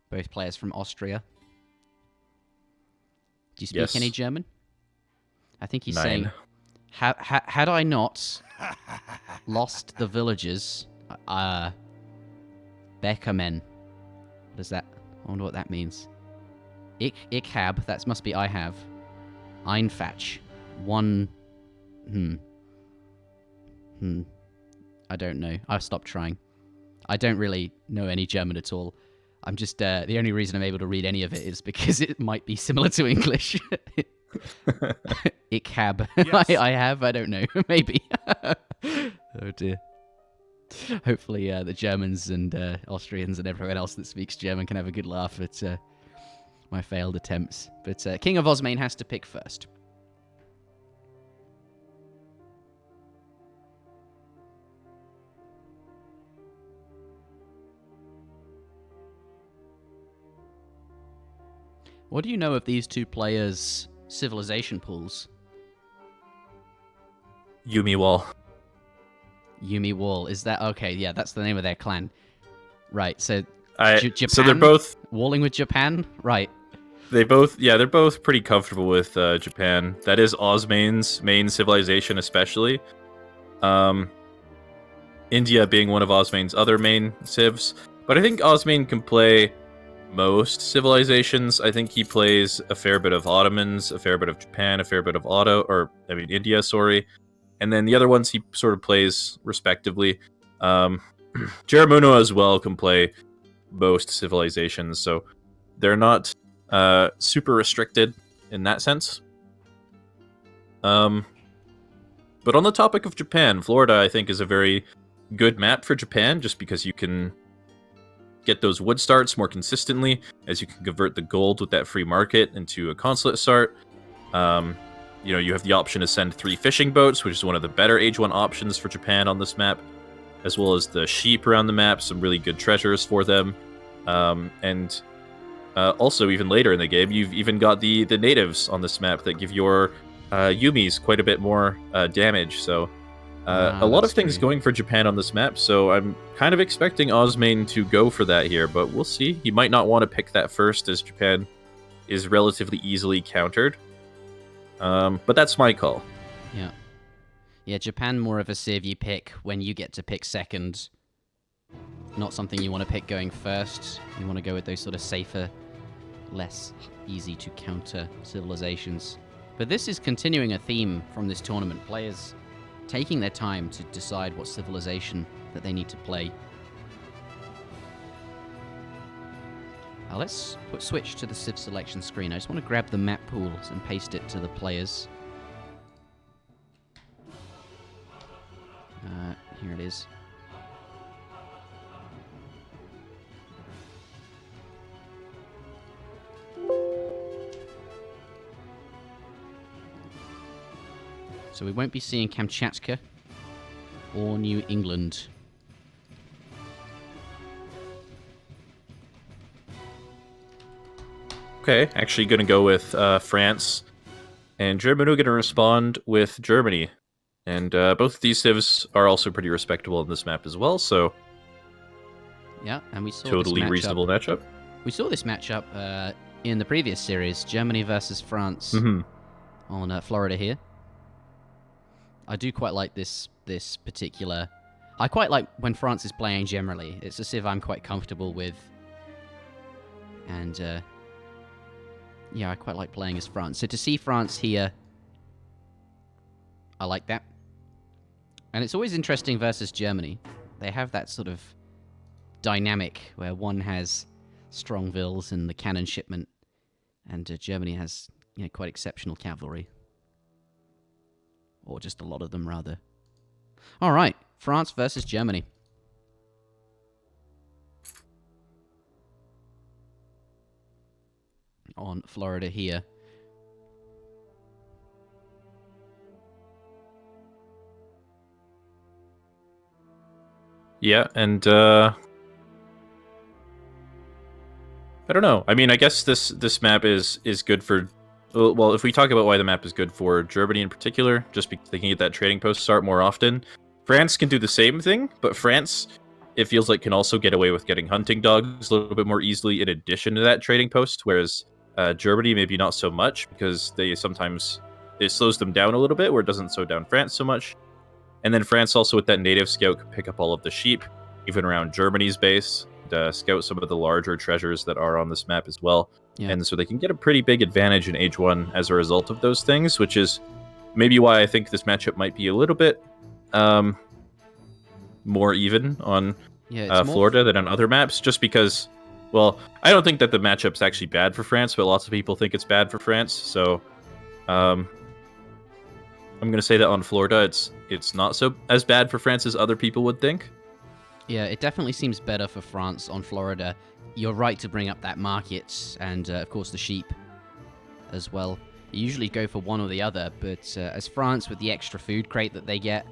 Both players from Austria. Do you speak any German? I think he's saying, had I not lost the villagers, Beckermen. What is that? I wonder what that means. Ich hab, that must be I have. Einfach. One... I don't know. I've stopped trying. I don't really know any German at all. I'm just... the only reason I'm able to read any of it is because it might be similar to English. Ich hab. Yes. I have. I don't know. Maybe. Oh dear. Hopefully the Germans and Austrians and everyone else that speaks German can have a good laugh at my failed attempts. But King of Osmane has to pick first. What do you know of these two players' civilization pools? Yumi Wall. Yumi Wall. Is that... Okay, yeah, that's the name of their clan. Right, so... Japan? So they're both... Walling with Japan? Right. They're both pretty comfortable with Japan. That is Osmane's main civilization, especially. India being one of Osmane's other main civs. But I think Osmane can play most civilizations. I think he plays a fair bit of Ottomans, a fair bit of Japan, a fair bit of India, sorry. And then the other ones he sort of plays respectively. Jurimuno as well can play most civilizations, so they're not super restricted in that sense. But on the topic of Japan, Florida, I think, is a very good map for Japan, just because you can get those wood starts more consistently, as you can convert the gold with that free market into a consulate start. You have the option to send 3 fishing boats, which is one of the better Age 1 options for Japan on this map, as well as the sheep around the map, some really good treasures for them. And also, even later in the game, you've even got the natives on this map that give your Yumis quite a bit more damage, so a lot of things going for Japan on this map, so I'm kind of expecting Osmane to go for that here, but we'll see. He might not want to pick that first, as Japan is relatively easily countered. But that's my call. Yeah. Yeah, Japan more of a civ you pick when you get to pick second. Not something you want to pick going first. You want to go with those sort of safer, less easy to counter civilizations. But this is continuing a theme from this tournament. Players taking their time to decide what civilization that they need to play. Let's switch to the civ selection screen. I just want to grab the map pools and paste it to the players. it is. So we won't be seeing Kamchatka or New England. Okay, actually going to go with France. And Jurimuno going to respond with Germany. And both of these civs are also pretty respectable in this map as well, so... Yeah, and we saw totally this reasonable matchup. We saw this matchup in the previous series, Germany versus France, on Florida here. I do quite like this particular... I quite like when France is playing generally. It's a civ I'm quite comfortable with. And, yeah, I quite like playing as France. So to see France here, I like that. And it's always interesting versus Germany. They have that sort of dynamic where one has strong vills and the cannon shipment, and Germany has, you know, quite exceptional cavalry. Or just a lot of them, rather. All right, France versus Germany. On Florida here. Yeah, and I don't know. I mean, I guess this map is good for... Well, if we talk about why the map is good for Germany in particular, just because they can get that trading post start more often. France can do the same thing, but France, it feels like, can also get away with getting hunting dogs a little bit more easily in addition to that trading post, whereas Germany maybe not so much, because they sometimes... it slows them down a little bit, where it doesn't slow down France so much. And then France also, with that native scout, can pick up all of the sheep, even around Germany's base, and scout some of the larger treasures that are on this map as well. Yeah. And so they can get a pretty big advantage in Age 1 as a result of those things, which is maybe why I think this matchup might be a little bit more even on Florida than on other maps, just because, well, I don't think that the matchup's actually bad for France, but lots of people think it's bad for France, so I'm going to say that on Florida it's not so as bad for France as other people would think. Yeah, it definitely seems better for France on Florida. You're right to bring up that market and, of course, the sheep as well. You usually go for one or the other, but as France, with the extra food crate that they get,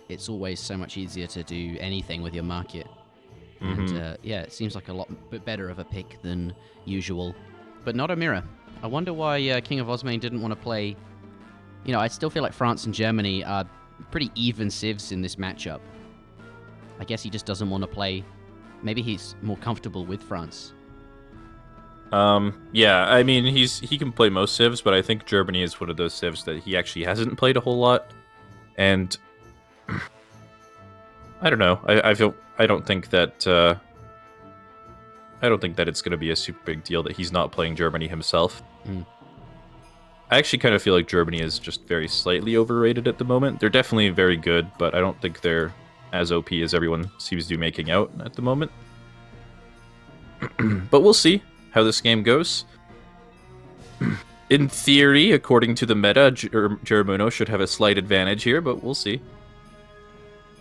it's always so much easier to do anything with your market. And, yeah, it seems like a lot bit better of a pick than usual. But not a mirror. I wonder why KINGofOsmane didn't want to play... You know, I still feel like France and Germany are pretty even civs in this matchup. I guess he just doesn't want to play... Maybe he's more comfortable with France. Yeah, I mean, he can play most civs, but I think Germany is one of those civs that he actually hasn't played a whole lot. And I don't know. I don't think that it's going to be a super big deal that he's not playing Germany himself. I actually kind of feel like Germany is just very slightly overrated at the moment. They're definitely very good, but I don't think they're as OP as everyone seems to be making out at the moment. But we'll see how this game goes. In theory, according to the meta, Jurimuno should have a slight advantage here, but we'll see.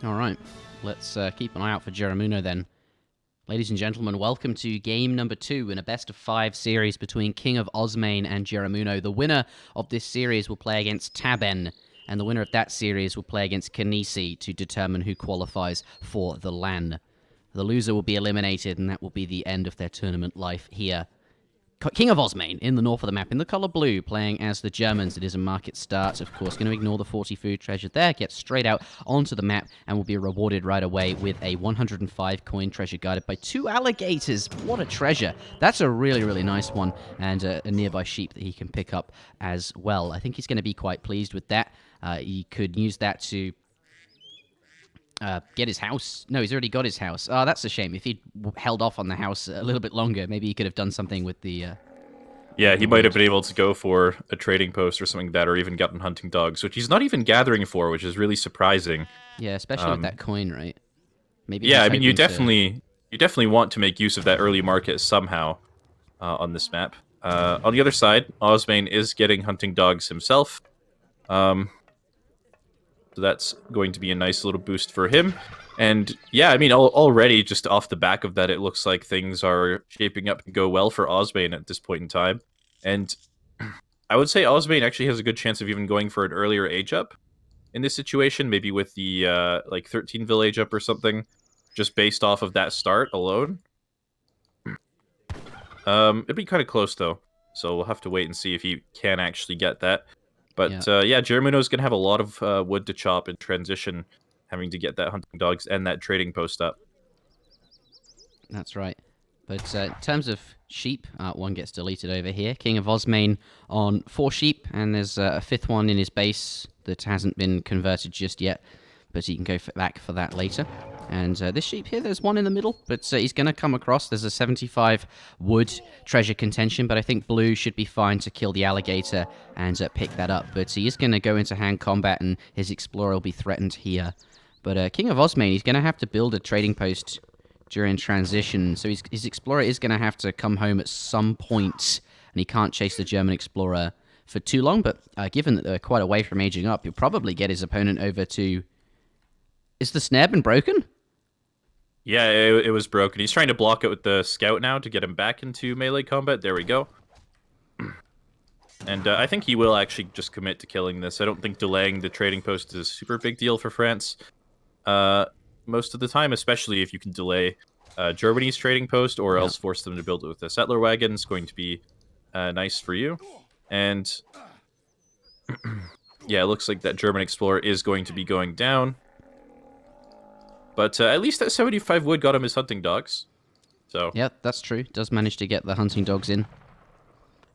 Alright, let's keep an eye out for Jurimuno then. Ladies and gentlemen, welcome to game number 2 in a best-of-5 series between KINGofOsmane and Jurimuno. The winner of this series will play against Taben, and the winner of that series will play against Kanisi to determine who qualifies for the LAN. The loser will be eliminated, and that will be the end of their tournament life here. KINGofOsmane in the north of the map, in the color blue, playing as the Germans. It is a market start, of course. Going to ignore the 40 food treasure there, get straight out onto the map, and will be rewarded right away with a 105 coin treasure guarded by 2 alligators. What a treasure. That's a really, really nice one, and a nearby sheep that he can pick up as well. I think he's going to be quite pleased with that. He could use that to get his house. No, he's already got his house. Oh, that's a shame. If he'd held off on the house a little bit longer, maybe he could have done something with the... yeah, he might have been able to go for a trading post or something like that, or even gotten hunting dogs, which he's not even gathering for, which is really surprising. Yeah, especially with that coin, right? Maybe. Yeah, I mean, you definitely want to make use of that early market somehow on this map. On the other side, Osmane is getting hunting dogs himself. So that's going to be a nice little boost for him. And yeah, I mean, already just off the back of that, it looks like things are shaping up to go well for Osmane at this point in time. And I would say Osmane actually has a good chance of even going for an earlier age up in this situation, maybe with the like 13 age up or something, just based off of that start alone. It'd be kind of close though, so we'll have to wait and see if he can actually get that. But yeah, Jurimuno's gonna have a lot of wood to chop in transition, having to get that hunting dogs and that trading post up. That's right. But in terms of sheep, one gets deleted over here. King of Osmane on 4 sheep, and there's a 5th one in his base that hasn't been converted just yet, but he can go back for that later. And this sheep here, there's one in the middle, but he's going to come across. There's a 75 wood treasure contention, but I think blue should be fine to kill the alligator and pick that up. But he is going to go into hand combat, and his explorer will be threatened here. But King of Osmane, he's going to have to build a trading post during transition, so his explorer is going to have to come home at some point, and he can't chase the German explorer for too long, but given that they're quite away from aging up, he'll probably get his opponent over to... Is the snare been broken? Yeah, it was broken. He's trying to block it with the scout now to get him back into melee combat. There we go. And I think he will actually just commit to killing this. I don't think delaying the trading post is a super big deal for France. Most of the time, especially if you can delay Germany's trading post or else force them to build it with a settler wagon, is going to be nice for you. And yeah, it looks like that German explorer is going to be going down. But at least that 75 wood got him his hunting dogs. So yeah, that's true. Does manage to get the hunting dogs in.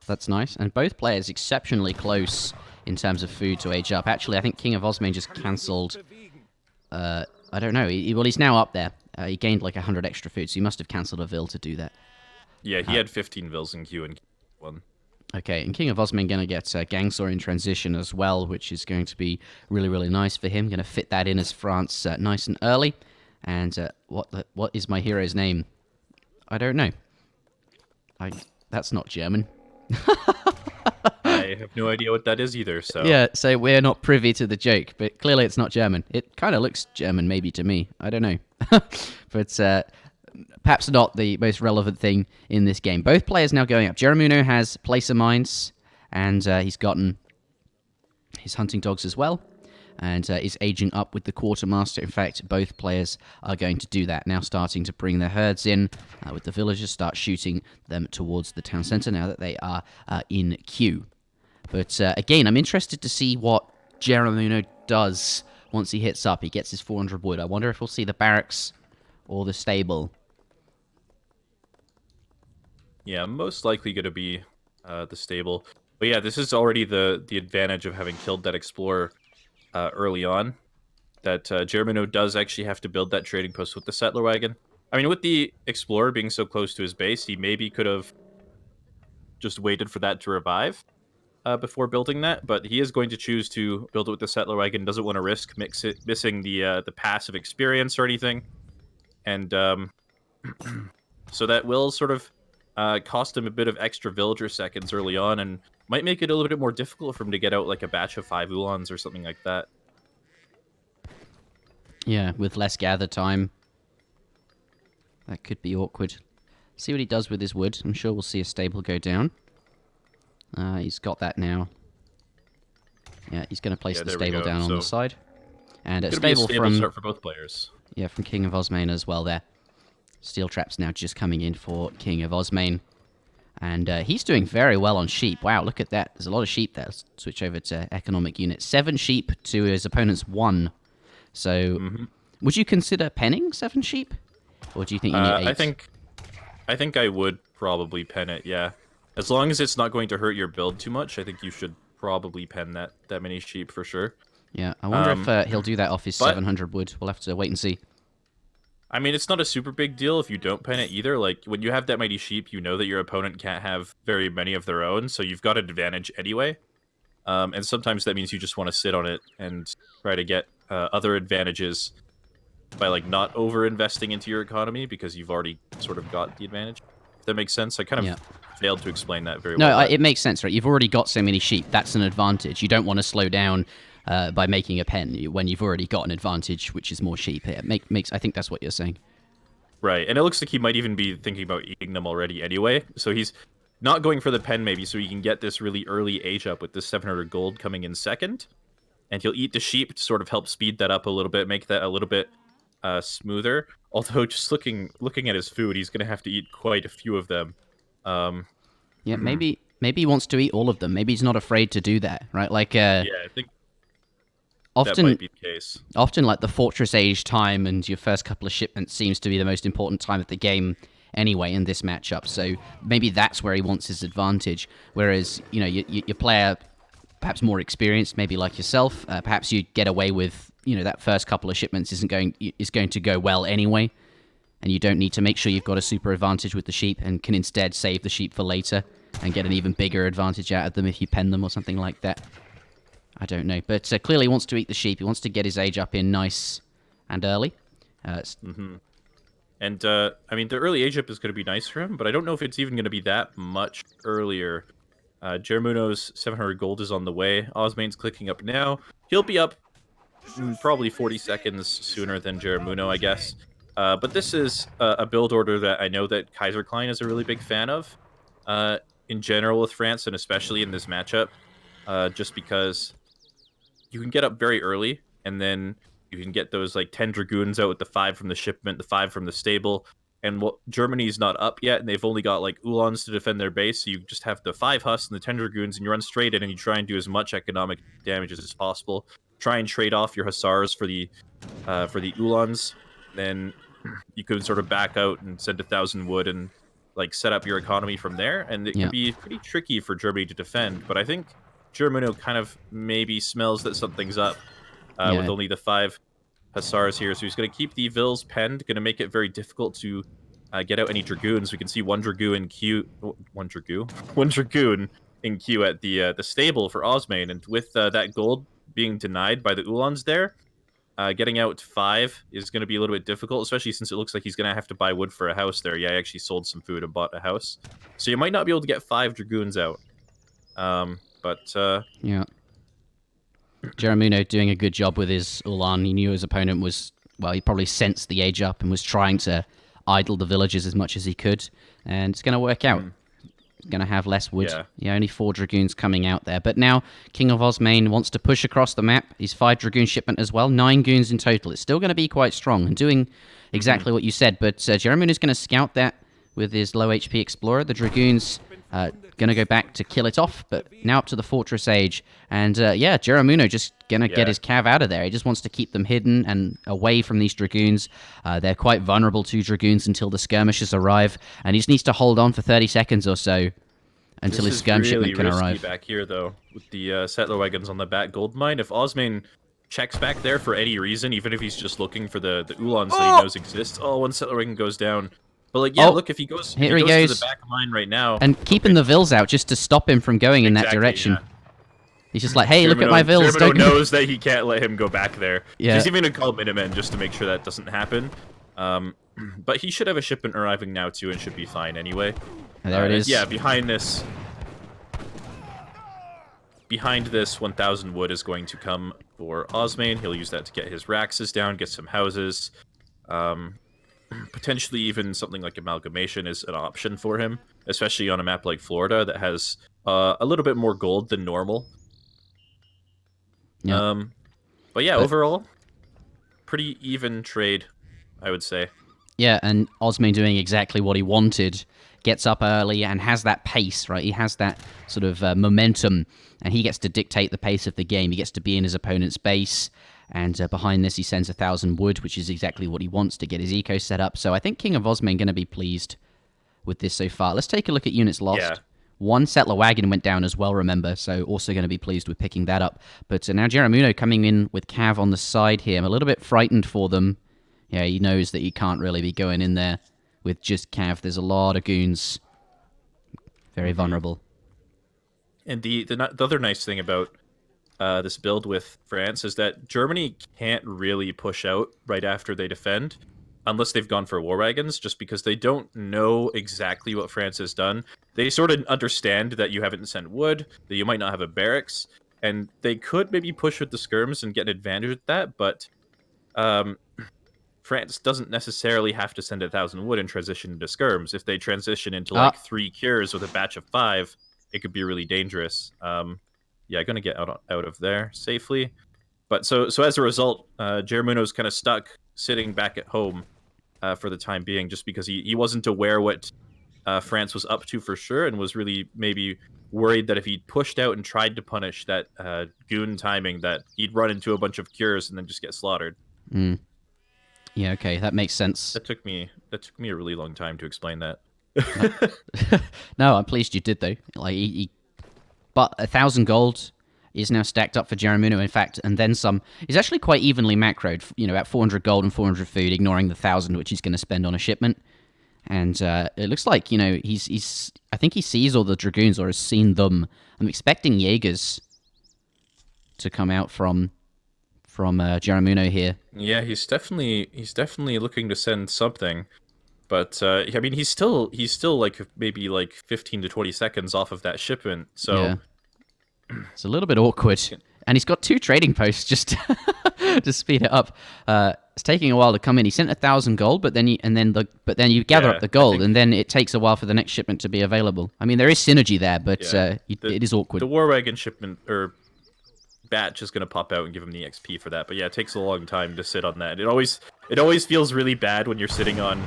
That's nice. And both players exceptionally close in terms of food to age up. Actually, I think King of Osmane just cancelled... I don't know. Well, he's now up there. He gained like 100 extra food, so he must have cancelled a Vil to do that. Yeah, he had 15 Vils in queue and one. Okay, and King of Osmane going to get Gangsaw in transition as well, which is going to be really, really nice for him. Going to fit that in as France nice and early. And what is my hero's name? I don't know. That's not German. I have no idea what that is either, so... Yeah, so we're not privy to the joke, but clearly it's not German. It kind of looks German, maybe, to me. I don't know. But perhaps not the most relevant thing in this game. Both players now going up. Jurimuno has Placer Mines, and he's gotten his hunting dogs as well, and is aging up with the Quartermaster. In fact, both players are going to do that, now starting to bring their herds in with the villagers, start shooting them towards the town centre now that they are in queue. But again, I'm interested to see what Jurimuno does once he hits up. He gets his 400 wood. I wonder if we'll see the barracks or the stable. Yeah, most likely going to be the stable. But yeah, this is already the advantage of having killed that explorer early on. That Jurimuno does actually have to build that trading post with the settler wagon. I mean, with the explorer being so close to his base, he maybe could have just waited for that to revive before building that. But he is going to choose to build it with the settler wagon. Doesn't want to risk missing the passive experience or anything. And so that will sort of cost him a bit of extra villager seconds early on, and might make it a little bit more difficult for him to get out like a batch of 5 Ulans or something like that. Yeah, with less gather time. That could be awkward. See what he does with his wood. I'm sure we'll see a stable go down. He's got that now. Yeah, he's going to place the stable down on the side. And a stable from... start for both players. Yeah, from King of Osmane as well there. Steel traps now just coming in for King of Osmane. And he's doing very well on sheep. Wow, look at that. There's a lot of sheep there. Let's switch over to economic unit. 7 sheep to his opponent's 1. So, would you consider penning 7 sheep? Or do you think you need 8? I think I would probably pen it, yeah. As long as it's not going to hurt your build too much, I think you should probably pen that many sheep for sure. Yeah, I wonder if he'll do that off his 700 wood. We'll have to wait and see. I mean, it's not a super big deal if you don't pen it either. Like, when you have that many sheep, you know that your opponent can't have very many of their own, so you've got an advantage anyway. And sometimes that means you just want to sit on it and try to get other advantages by, like, not over-investing into your economy because you've already sort of got the advantage. If that makes sense? I kind of failed to explain that very well. No, it makes sense, right? You've already got so many sheep. That's an advantage. You don't want to slow down by making a pen when you've already got an advantage, which is more sheep. I think that's what you're saying. Right, and it looks like he might even be thinking about eating them already anyway. So he's not going for the pen maybe, so he can get this really early age up with this 700 gold coming in second. And he'll eat the sheep to sort of help speed that up a little bit, make that a little bit smoother. Although just looking at his food, he's going to have to eat quite a few of them. Yeah, maybe he wants to eat all of them. Maybe he's not afraid to do that, right? Like, yeah, I think that might be the case. Often, like the Fortress Age time and your first couple of shipments seems to be the most important time of the game anyway in this matchup. So maybe that's where he wants his advantage. Whereas, your player, perhaps more experienced, maybe like yourself, perhaps you get away with, that first couple of shipments is going to go well anyway. And you don't need to make sure you've got a super advantage with the sheep and can instead save the sheep for later and get an even bigger advantage out of them if you pen them or something like that. I don't know. But clearly he wants to eat the sheep. He wants to get his age up in nice and early. And, I mean, the early age up is going to be nice for him, but I don't know if it's even going to be that much earlier. Jurimuno's 700 gold is on the way. Osmane's clicking up now. He'll be up probably 40 seconds sooner than Jurimuno, I guess. But this is a build order that I know that Kaiser Klein is a really big fan of in general with France, and especially in this matchup, just because you can get up very early, and then you can get those like 10 Dragoons out with the 5 from the shipment, the 5 from the stable, and Germany's not up yet, and they've only got like Uhlans to defend their base, so you just have the 5 Hus and the 10 Dragoons, and you run straight in, and you try and do as much economic damage as possible. Try and trade off your Hussars for the Uhlans. Then you could sort of back out and send 1,000 wood and like set up your economy from there, and it can be pretty tricky for Germany to defend. But I think Jurimuno kind of maybe smells that something's up with only the 5 Hussars here, so he's going to keep the Vils penned, going to make it very difficult to get out any Dragoons. We can see one Dragoon in queue at the stable for Osmane, and with that gold being denied by the Uhlans there, getting out 5 is going to be a little bit difficult, especially since it looks like he's going to have to buy wood for a house there. Yeah, I actually sold some food and bought a house. So you might not be able to get 5 Dragoons out. Yeah. Jurimuno doing a good job with his Ulan. He knew his opponent was, well, he probably sensed the age up and was trying to idle the villagers as much as he could. And it's going to work out. Going to have less wood. Yeah, only 4 Dragoons coming out there. But now KINGofOsmane wants to push across the map. He's 5 Dragoon shipment as well. 9 goons in total. It's still going to be quite strong and doing exactly what you said. But Jurimuno is going to scout that with his low HP Explorer. The Dragoons going to go back to kill it off. But now up to the Fortress Age. And Jurimuno just going to get his cav out of there. He just wants to keep them hidden and away from these Dragoons. They're quite vulnerable to Dragoons until the skirmishers arrive. And he just needs to hold on for 30 seconds or so until his skirm shipment can arrive. Back here, though, with the settler wagons on the back gold mine. If Osmane checks back there for any reason, even if he's just looking for the Uhlans that he knows exist, one settler wagon goes down. But like, look, if he goes, here he goes to the back mine right now, and keeping the Vils out just to stop him from going in that direction. Yeah. He's just like, hey, look at my Vils. Jurimuno knows that he can't let him go back there. Yeah. He's even going to call Minutemen just to make sure that doesn't happen. But he should have a shipment arriving now too, and should be fine anyway. There it is. Yeah, behind this 1,000 wood is going to come for Osmane. He'll use that to get his Raxes down, get some houses. Potentially even something like Amalgamation is an option for him, especially on a map like Florida that has a little bit more gold than normal. Yeah. But overall, pretty even trade, I would say. Yeah, and Osmane doing exactly what he wanted. Gets up early and has that pace, right? He has that sort of momentum, and he gets to dictate the pace of the game. He gets to be in his opponent's base, and behind this he sends 1,000 wood, which is exactly what he wants to get his eco set up. So I think KINGofOsmane going to be pleased with this so far. Let's take a look at units lost. Yeah. 1 settler wagon went down as well, remember, so also going to be pleased with picking that up. But now Jurimuno coming in with Cav on the side here. I'm a little bit frightened for them. Yeah, he knows that he can't really be going in there with just Cav. There's a lot of goons. Very vulnerable. And the other nice thing about this build with France is that Germany can't really push out right after they defend unless they've gone for war wagons, just because they don't know exactly what France has done. They sort of understand that you haven't sent wood, that you might not have a barracks, and they could maybe push with the skirms and get an advantage at that, but um, France doesn't necessarily have to send 1,000 wood and transition into skirms. If they transition into like 3 cures with a batch of 5, it could be really dangerous. Yeah, gonna get out of there safely. But so as a result, Jurimuno's kind of stuck sitting back at home for the time being, just because he wasn't aware what France was up to for sure, and was really maybe worried that if he pushed out and tried to punish that goon timing, that he'd run into a bunch of cures and then just get slaughtered. Mm. Yeah, okay, that makes sense. That took me a really long time to explain that. No, I'm pleased you did though. Like, but 1,000 gold is now stacked up for Jurimuno, in fact, and then some. He's actually quite evenly macroed. You know, at 400 gold and 400 food, ignoring the 1,000 which he's going to spend on a shipment. And it looks like, you know, he's. I think he sees all the dragoons or has seen them. I'm expecting Jaegers to come out from Jurimuno here. Yeah, he's definitely looking to send something, but I mean, he's still like maybe like 15 to 20 seconds off of that shipment. So yeah. It's a little bit awkward, and he's got 2 trading posts just to speed it up. It's taking a while to come in. He sent 1,000 gold, but then you gather up the gold, and then it takes a while for the next shipment to be available. I mean, there is synergy there, but it is awkward. The war wagon shipment or batch is going to pop out and give him the XP for that. But yeah, it takes a long time to sit on that. It always feels really bad when you're sitting on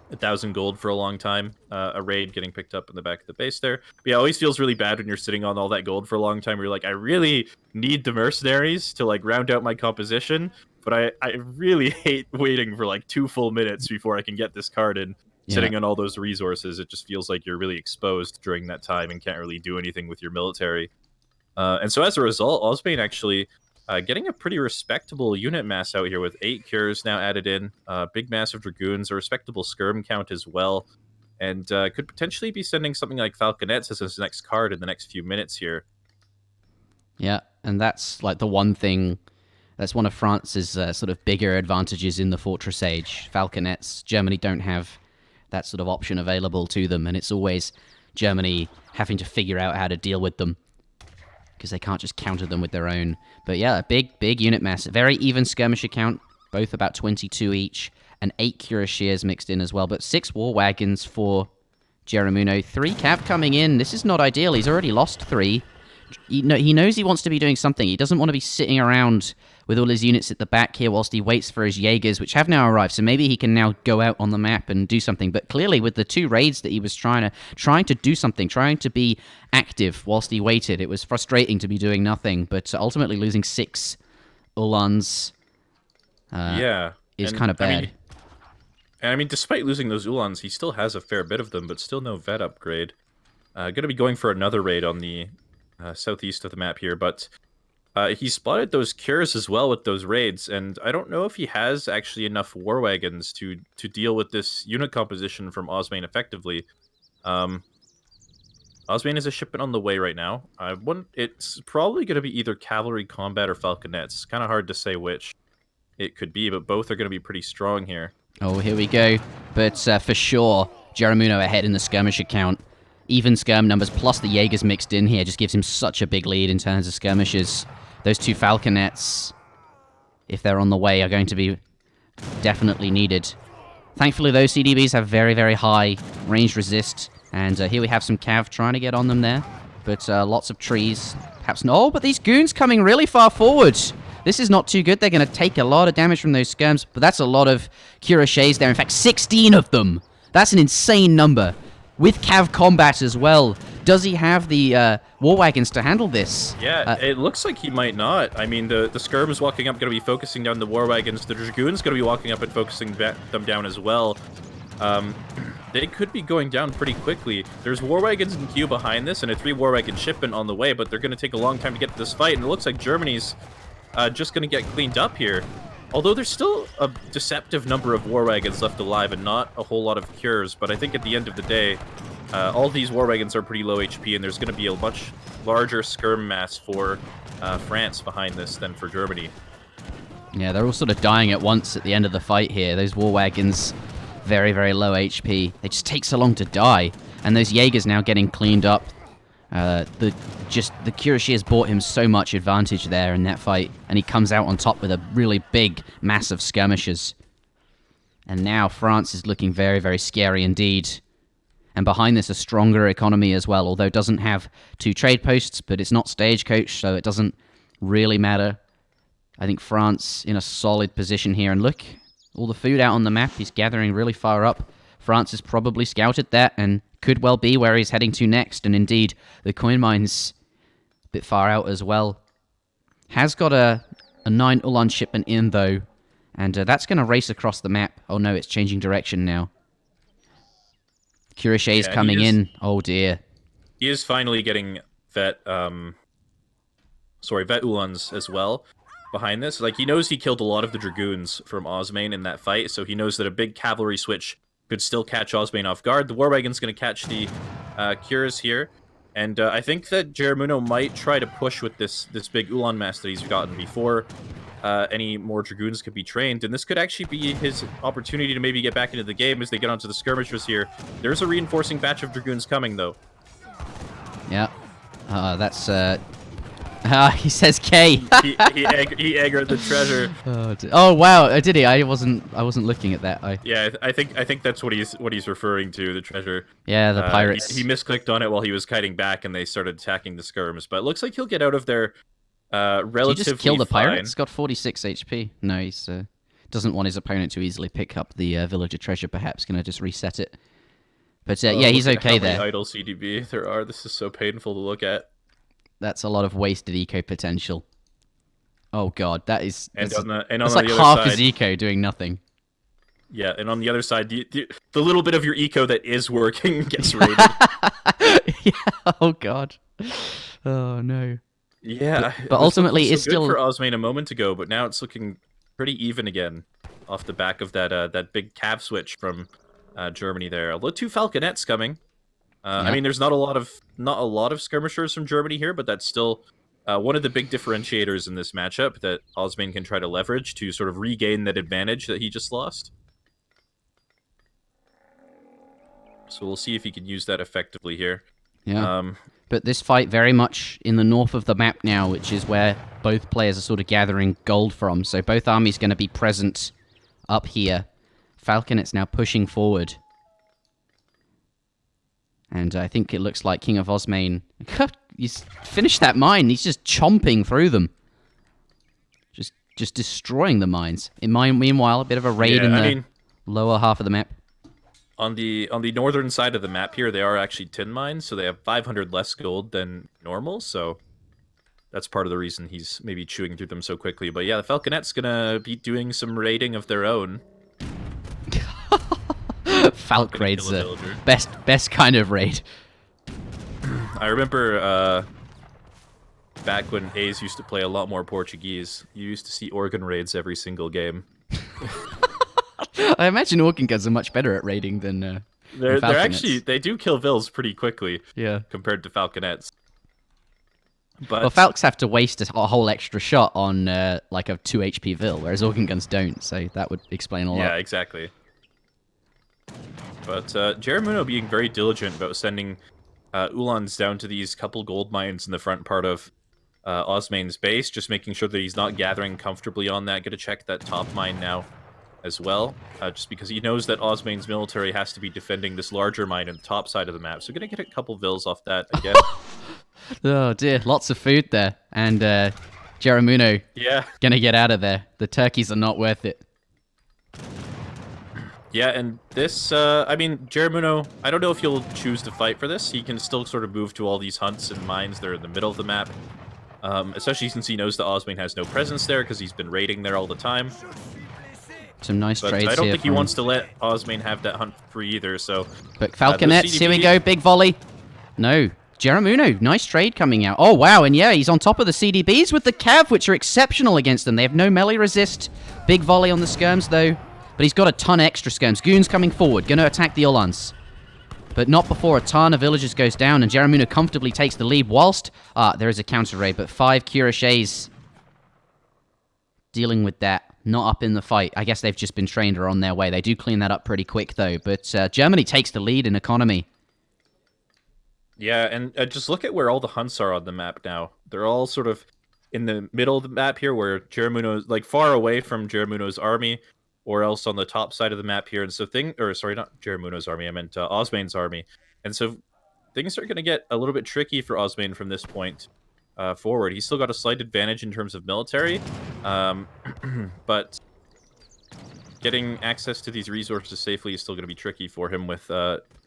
1,000 gold for a long time. A raid getting picked up in the back of the base there. But yeah, it always feels really bad when you're sitting on all that gold for a long time. Where you're like, I really need the mercenaries to like round out my composition, but I really hate waiting for like 2 full minutes before I can get this card in. Yeah. Sitting on all those resources, it just feels like you're really exposed during that time and can't really do anything with your military. And so as a result, Osmane actually getting a pretty respectable unit mass out here with 8 cures now added in, big mass of dragoons, a respectable skirm count as well, and could potentially be sending something like Falconets as his next card in the next few minutes here. Yeah, and that's like the one thing, that's one of France's sort of bigger advantages in the Fortress Age. Falconets, Germany don't have that sort of option available to them, and it's always Germany having to figure out how to deal with them, because they can't just counter them with their own. But yeah, a big unit mass. Very even skirmisher count, both about 22 each, and 8 cuirassiers mixed in as well. But 6 war wagons for Jurimuno. 3 cav coming in. This is not ideal. He's already lost 3. He knows he wants to be doing something. He doesn't want to be sitting around with all his units at the back here whilst he waits for his Jaegers, which have now arrived. So maybe he can now go out on the map and do something. But clearly, with the 2 raids that he was trying to do something, trying to be active whilst he waited, it was frustrating to be doing nothing. But ultimately, losing 6 Uhlans is kind of bad. I mean, despite losing those Uhlans, he still has a fair bit of them, but still no vet upgrade. Going to be going for another raid on the southeast of the map here, but he spotted those cures as well with those raids, and I don't know if he has actually enough war wagons to deal with this unit composition from Osmane effectively. Osmane is a shipment on the way right now. It's probably going to be either cavalry combat or falconets. Kind of hard to say which it could be, but both are going to be pretty strong here. Oh, here we go. But for sure, Jurimuno ahead in the skirmisher count. Even skirm numbers plus the Jaegers mixed in here just gives him such a big lead in terms of skirmishers. Those 2 falconets, if they're on the way, are going to be definitely needed. Thankfully, those CDBs have very, very high range resist. And here we have some cav trying to get on them there. But lots of trees. Perhaps no, but these goons coming really far forward. This is not too good. They're going to take a lot of damage from those skirms. But that's a lot of cuirassiers there. In fact, 16 of them. That's an insane number. With cav combat as well. Does he have the war wagons to handle this? Yeah, it looks like he might not. I mean, the skirms walking up going to be focusing down the war wagons. The dragoons going to be walking up and focusing them down as well. They could be going down pretty quickly. There's war wagons in queue behind this and a 3 war wagon shipment on the way, but they're going to take a long time to get to this fight, and it looks like Germany's just going to get cleaned up here. Although there's still a deceptive number of war wagons left alive and not a whole lot of cures, but I think at the end of the day, all these war wagons are pretty low HP, and there's going to be a much larger skirm mass for France behind this than for Germany. Yeah, they're all sort of dying at once at the end of the fight here. Those war wagons, very, very low HP. They just take so long to die. And those Jaegers now getting cleaned up. The Cuirassiers bought him so much advantage there in that fight, and he comes out on top with a really big mass of skirmishers. And now France is looking very, very scary indeed. And behind this, a stronger economy as well, although it doesn't have 2 trade posts, but it's not stagecoach, so it doesn't really matter. I think France in a solid position here. And look, all the food out on the map, he's gathering really far up. France has probably scouted that and could well be where he's heading to next. And indeed, the coin mine's a bit far out as well. Has got a 9 Ulan shipment in, though. And that's going to race across the map. Oh no, it's changing direction now. Cuirassiers coming in. Oh dear. He is finally getting vet Ulans as well behind this. Like, he knows he killed a lot of the Dragoons from Osmane in that fight, so he knows that a big cavalry switch could still catch Osmane off guard. The War Wagon's going to catch the Cuirass here. And I think that Jurimuno might try to push with this big Ulan mass that he's gotten before any more Dragoons could be trained. And this could actually be his opportunity to maybe get back into the game as they get onto the skirmishers here. There's a reinforcing batch of Dragoons coming, though. Yeah. That's... he says K. he aggroed the treasure. Oh wow, did he? I wasn't looking at that. Yeah, I think that's what he's referring to, the treasure. Yeah, the pirates. He misclicked on it while he was kiting back, and they started attacking the skirms. But it looks like he'll get out of there relatively. Did he just kill the pirate? Fine. It's got 46 HP. No, he doesn't want his opponent to easily pick up the villager treasure. Perhaps gonna just reset it. But yeah, he's okay there. How many idle CDB there are? This is so painful to look at. That's a lot of wasted eco potential. Oh god, that's like half his eco doing nothing. Yeah, and on the other side, the little bit of your eco that is working gets raided. Yeah. Oh god. Oh no. Yeah, but ultimately, it's still good for Osmane a moment ago, but now it's looking pretty even again, off the back of that big cav switch from Germany there. Although 2 falconets coming. I mean, there's not a lot of skirmishers from Germany here, but that's still one of the big differentiators in this matchup that Osmane can try to leverage to sort of regain that advantage that he just lost. So we'll see if he can use that effectively here. Yeah. But this fight very much in the north of the map now, which is where both players are sort of gathering gold from. So both armies going to be present up here. Falconet's now pushing forward. And I think it looks like KINGofOsmane... He's finished that mine. He's just chomping through them. Just destroying the mines. Meanwhile, a bit of a raid in the lower half of the map. On the northern side of the map here, they are actually tin mines, so they have 500 less gold than normal, so that's part of the reason he's maybe chewing through them so quickly. But yeah, the Falconet's gonna be doing some raiding of their own. Falc raid's the best kind of raid. I remember back when A's used to play a lot more Portuguese, you used to see organ raids every single game. I imagine organ guns are much better at raiding than they're actually, they do kill vills pretty quickly. Yeah. Compared to falconets. But well, Falcs have to waste a whole extra shot on like a 2 HP vill, whereas organ guns don't. So that would explain a lot. Yeah, exactly. But Jurimuno being very diligent about sending Ulans down to these couple gold mines in the front part of Osmane's base, just making sure that he's not gathering comfortably on that. Gonna check that top mine now as well, just because he knows that Osmane's military has to be defending this larger mine in the top side of the map. So gonna get a couple vills off that again. Oh dear, lots of food there. And Jurimuno gonna get out of there. The turkeys are not worth it. Yeah, and this, I mean, Jurimuno, I don't know if he'll choose to fight for this. He can still sort of move to all these hunts and mines that are in the middle of the map. Especially since he knows that Osmane has no presence there, because he's been raiding there all the time. Some nice trades here. I don't think he wants to let Osmane have that hunt free either, so... But Falconets, here we go, big volley. No, Jurimuno, nice trade coming out. Oh, wow, and yeah, he's on top of the CDBs with the Cav, which are exceptional against them. They have no melee resist. Big volley on the skirms, though. But he's got a ton of extra skirms. Goons coming forward, going to attack the Uhlans. But not before a ton of villagers goes down, and Jurimuno comfortably takes the lead, whilst... there is a counter raid, but 5 Cuirassiers dealing with that. Not up in the fight. I guess they've just been trained or on their way. They do clean that up pretty quick, though. But Germany takes the lead in economy. Yeah, and just look at where all the hunts are on the map now. They're all sort of in the middle of the map here, where Jurimuno is like far away from Jurimuno's army, or else on the top side of the map here. And so sorry, not Jurimuno's army, I meant Osmane's army. And so things are going to get a little bit tricky for Osmane from this point forward. He's still got a slight advantage in terms of military, but getting access to these resources safely is still going to be tricky for him with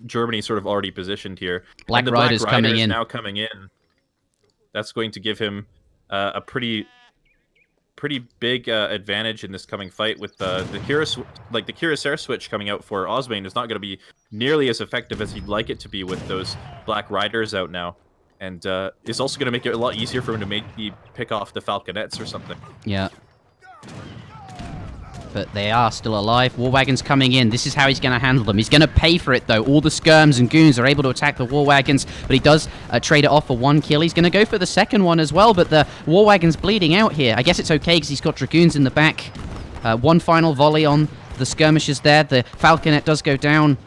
Germany sort of already positioned here. Black Riders coming in. Now coming in. That's going to give him a pretty big advantage in this coming fight with the Cuirassier switch coming out for Osmane is not going to be nearly as effective as he'd like it to be with those Black Riders out now. And it's also going to make it a lot easier for him to maybe pick off the Falconets or something. Yeah. But they are still alive. War wagons coming in. This is how he's going to handle them. He's going to pay for it, though. All the skirms and goons are able to attack the war wagons, but he does trade it off for one kill. He's going to go for the second one as well, but the war wagon's bleeding out here. I guess it's okay because he's got dragoons in the back. One final volley on the skirmishers there. The falconet does go down,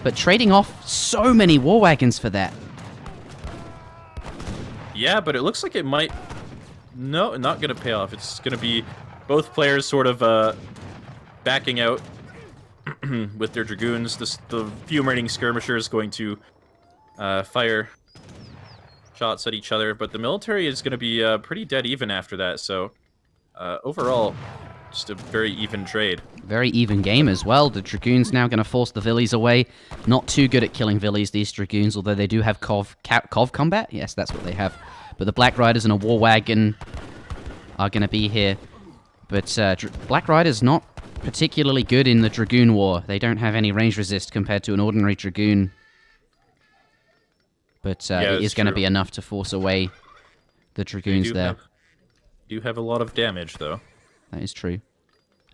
but trading off so many war wagons for that. Yeah, but it looks like it might... No, not going to pay off. It's going to be both players sort of... backing out with their dragoons. The few remaining skirmishers going to fire shots at each other, but the military is going to be pretty dead even after that. So overall, just a very even trade. Very even game as well. The dragoons now going to force the villies away. Not too good at killing villies, these dragoons, although they do have Cov combat. Yes, that's what they have. But the Black Riders and a war wagon are going to be here. But Black Riders not particularly good in the Dragoon War. They don't have any range resist compared to an ordinary Dragoon. But yeah, it is going to be enough to force away the Dragoons there. You have a lot of damage, though. That is true.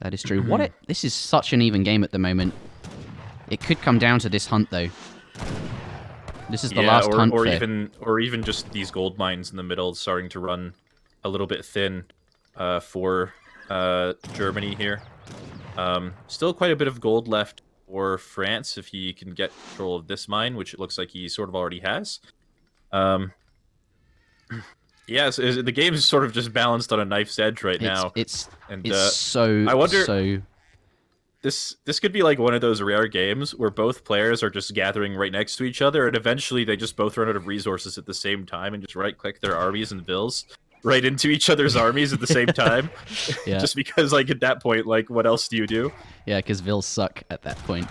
That is true. This is such an even game at the moment. It could come down to this hunt, though. This is the last hunt. Or even just these gold mines in the middle starting to run a little bit thin for Germany here. Still quite a bit of gold left for France if he can get control of this mine, which it looks like he sort of already has. Yeah, so the game is sort of just balanced on a knife's edge right now. It's so... I wonder... So... This could be like one of those rare games where both players are just gathering right next to each other, and eventually they just both run out of resources at the same time and just right-click their armies and vills right into each other's armies at the same time. Yeah. Just because, like, at that point, like, what else do you do? Yeah, because vills suck at that point.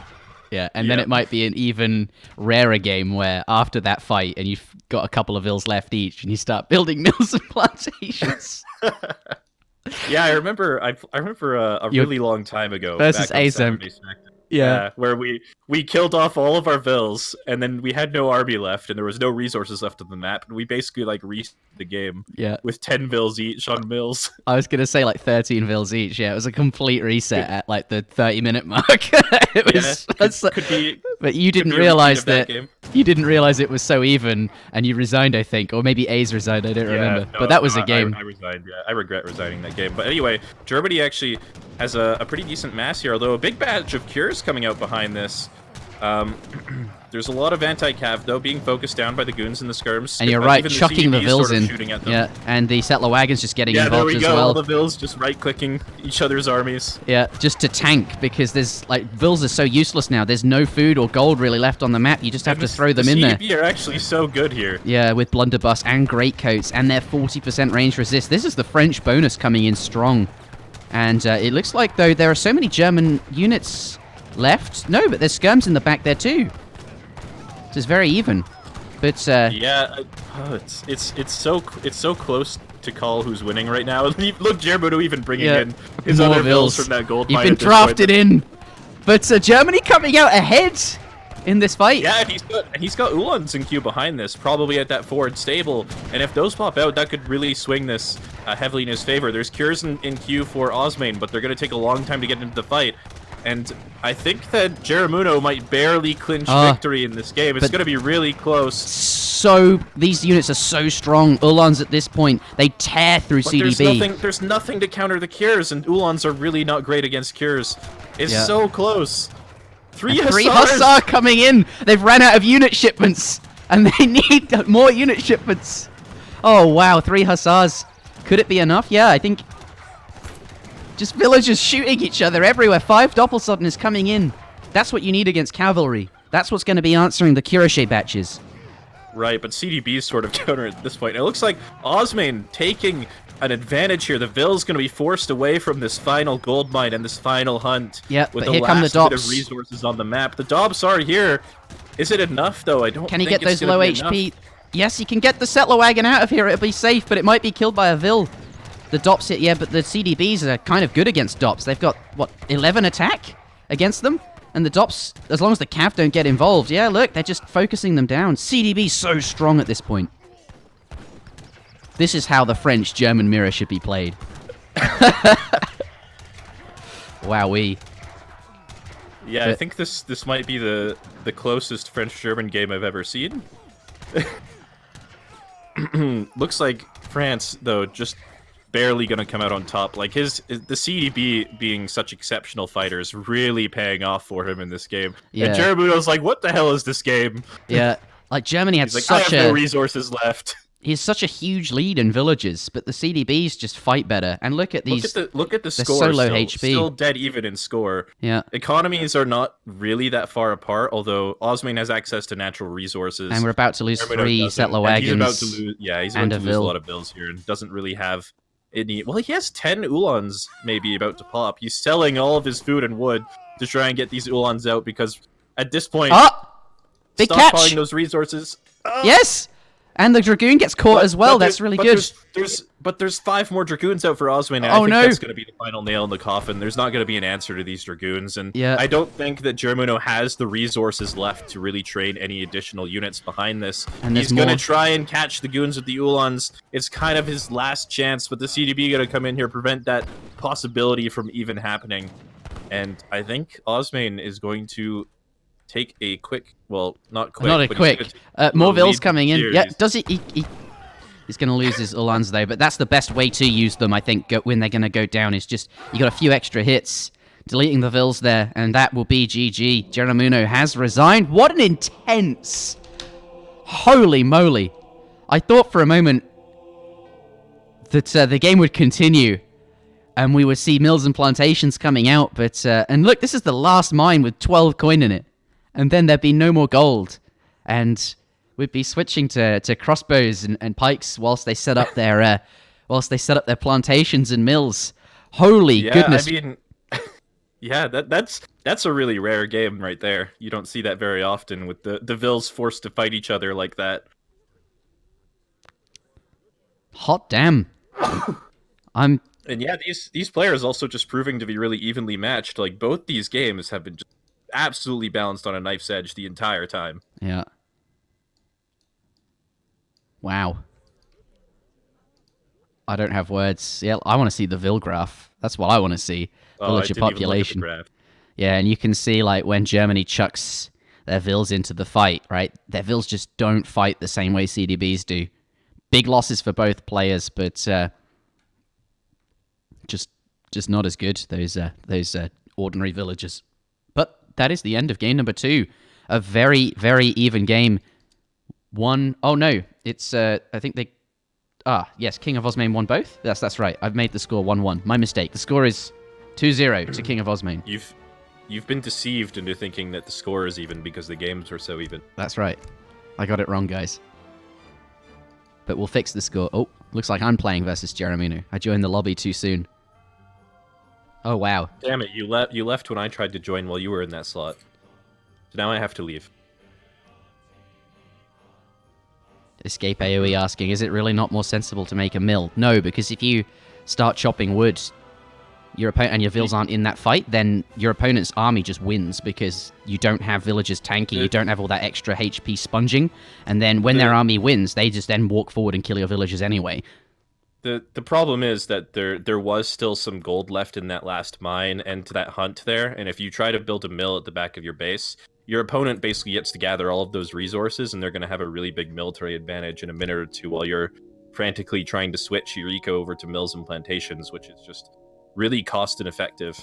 Yeah, and then it might be an even rarer game where after that fight and you've got a couple of vills left each and you start building mills and plantations. Yeah, I remember a really long time ago versus ASM. Yeah, where we killed off all of our vills, and then we had no army left, and there was no resources left on the map, and we basically like reset the game. Yeah, with 10 vills each on mills. I was gonna say like 13 vills each. Yeah, it was a complete reset at like the 30-minute mark. It was. Could be. But you didn't realize that. You didn't realize it was so even, and you resigned, I think, or maybe A's resigned. I don't remember. No, but that was a game. I resigned. Yeah, I regret resigning that game. But anyway, Germany actually has a pretty decent mass here, although a big batch of cures coming out behind this. There's a lot of anti-cav, though, being focused down by the goons and the skirms. And you're right, chucking the vills in. Yeah, and the settler wagons just getting involved as well. Yeah, there we go, all the vills just right-clicking each other's armies. Yeah, just to tank, because there's, like, vills are so useless now. There's no food or gold really left on the map. You just have to throw them in there. The CDB are actually so good here. Yeah, with blunderbuss and greatcoats, and their 40% range resist. This is the French bonus coming in strong. And it looks like, though, there are so many German units left. No, but there's skirms in the back there too. So it's very even. But yeah, it's so close to call who's winning right now. Look, Jurimuno even bringing in his other vills from that gold mine. You've been drafted in. But Germany coming out ahead in this fight. Yeah, and he's got Uhlans in queue behind this, probably at that forward stable. And if those pop out, that could really swing this heavily in his favor. There's cures in queue for Osmane, but they're going to take a long time to get into the fight. And I think that Jurimuno might barely clinch victory in this game. It's going to be really close. So, these units are so strong. Uhlans at this point, they tear through CDB. There's nothing to counter the cures, and Uhlans are really not great against cures. It's so close. Three Hussar coming in. They've ran out of unit shipments. And they need more unit shipments. Oh, wow. 3 hussars. Could it be enough? Yeah, I think... Just villagers shooting each other everywhere. 5 Doppelsudden is coming in. That's what you need against cavalry. That's what's going to be answering the Cuirassier batches. Right, but CDB is sort of counter at this point. It looks like Osmane taking an advantage here. The Ville's going to be forced away from this final gold mine and this final hunt. Yeah, with but the here come the last bit of Dops. resources on the map. The Dops are here. Is it enough, though? I don't Can he think get it's those gonna low be HP? enough. Yes, he can get the settler wagon out of here. It'll be safe, but it might be killed by a Ville. The Dops hit, yeah, but the CDBs are kind of good against Dops. They've got, what, 11 attack against them? And the Dops, as long as the Cav don't get involved, yeah, look, they're just focusing them down. CDB's so strong at this point. This is how the French-German mirror should be played. Wowee. Yeah, I think this might be the closest French-German game I've ever seen. Looks like France, though, just barely gonna come out on top. Like the CDB being such exceptional fighters really paying off for him in this game. Yeah. And Jurimuno's like, what the hell is this game? Yeah, like Germany had He's like, such I have no resources left. He's such a huge lead in villages, but the CDBs just fight better. And look at these. Look at the they're score. so low still, HP. Still dead even in score. Yeah. Economies are not really that far apart, although Osmane has access to natural resources. And we're about to lose Jurimuno 3 doesn't, settler and wagons. He's about to lose. Yeah, he's about and to a lose a Ville. lot of bills here, and doesn't really have any. Well, he has 10 Uhlans maybe about to pop. He's selling all of his food and wood to try and get these Uhlans out because at this point, Big stockpiling catch! those resources. Yes! And the Dragoon gets caught as well. That's really good. There's 5 more Dragoons out for Osmane, and I think that's going to be the final nail in the coffin. There's not going to be an answer to these Dragoons, and I don't think that Jurimuno has the resources left to really train any additional units behind this. And he's going to try and catch the goons with the Uhlans. It's kind of his last chance, but the CDB going to come in here, prevent that possibility from even happening. And I think Osmane is going to take a quick, well, not quick. Not a but quick. More Villes coming in. Yeah, does he he's going to lose his Uhlans though, but that's the best way to use them, I think, when they're going to go down, is just, you got a few extra hits, deleting the Villes there, and that will be GG. Jurimuno has resigned. What an intense... Holy moly. I thought for a moment that the game would continue, and we would see mills and plantations coming out, but... and look, this is the last mine with 12 coin in it. And then there'd be no more gold. And we'd be switching to crossbows and pikes whilst they set up their plantations and mills. Holy goodness. I mean, yeah, that's a really rare game right there. You don't see that very often, with the Villes forced to fight each other like that. Hot damn. And yeah, these players also just proving to be really evenly matched. Like, both these games have been just absolutely balanced on a knife's edge the entire time. Yeah. Wow. I don't have words. Yeah, I want to see the Ville graph. That's what I want to see. Villager population. Yeah, and you can see, like, when Germany chucks their Villes into the fight, right? Their Villes just don't fight the same way CDBs do. Big losses for both players, but just not as good, those ordinary villagers. But that is the end of game number 2. A very, very even game. Oh no, it's, I think they... yes, KINGofOsmane won both? Yes, that's right. I've made the score 1-1. My mistake. The score is 2-0 to KINGofOsmane. You've been deceived into thinking that the score is even because the games were so even. That's right. I got it wrong, guys. But we'll fix the score. Oh, looks like I'm playing versus Jurimuno. I joined the lobby too soon. Oh, wow. Damn it, you left when I tried to join while you were in that slot. So now I have to leave. EscapeAoE asking, is it really not more sensible to make a mill? No, because if you start chopping wood, your opponent and your vills aren't in that fight, then your opponent's army just wins because you don't have villagers tanking, you don't have all that extra HP sponging, and then when their army wins, they just then walk forward and kill your villagers anyway. The problem is that there was still some gold left in that last mine and to that hunt there, and if you try to build a mill at the back of your base, your opponent basically gets to gather all of those resources, and they're going to have a really big military advantage in a minute or two while you're frantically trying to switch your eco over to mills and plantations, which is just really cost ineffective.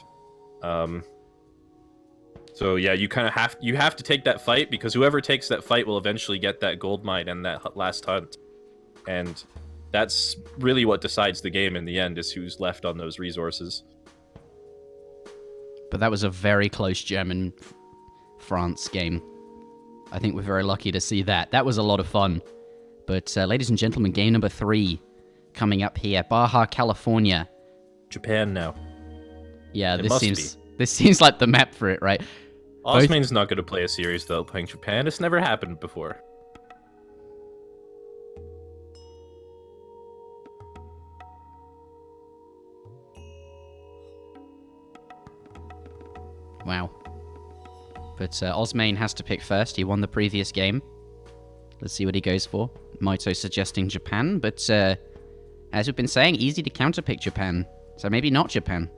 So yeah, you kind of have to take that fight, because whoever takes that fight will eventually get that gold mine and that last hunt, and that's really what decides the game in the end, is who's left on those resources. But that was a very close German-France game. I think we're very lucky to see that. That was a lot of fun. But ladies and gentlemen, game number 3 coming up here. Baja, California. Japan now. Yeah, this seems like the map for it, right? Osmane's not going to play a series without playing Japan. It's never happened before. Wow. But Osmane has to pick first. He won the previous game. Let's see what he goes for. Maito suggesting Japan, but as we've been saying, easy to counterpick Japan. So maybe not Japan.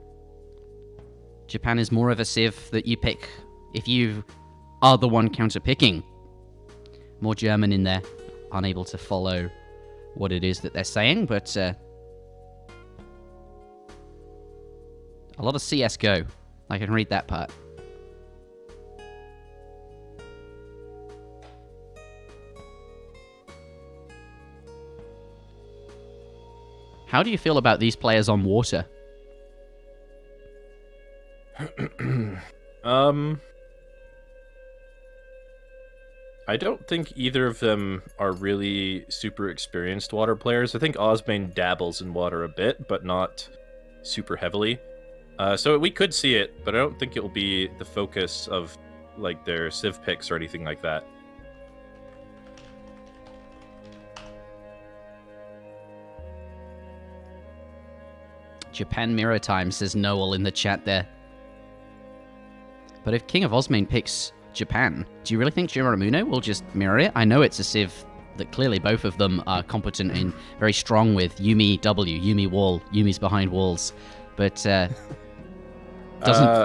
Japan is more of a civ that you pick if you are the one counterpicking. More German in there. Unable to follow what it is that they're saying, but a lot of CSGO. I can read that part. How do you feel about these players on water? I don't think either of them are really super experienced water players. I think Osmane dabbles in water a bit, but not super heavily. So we could see it, but I don't think it will be the focus of like their civ picks or anything like that. Japan mirror time, says Noel in the chat there. But if KINGofOsmane picks Japan, do you really think Jurimuno will just mirror it? I know it's a civ that clearly both of them are competent and very strong with. Yumi W, Yumi wall, Yumi's behind walls. But doesn't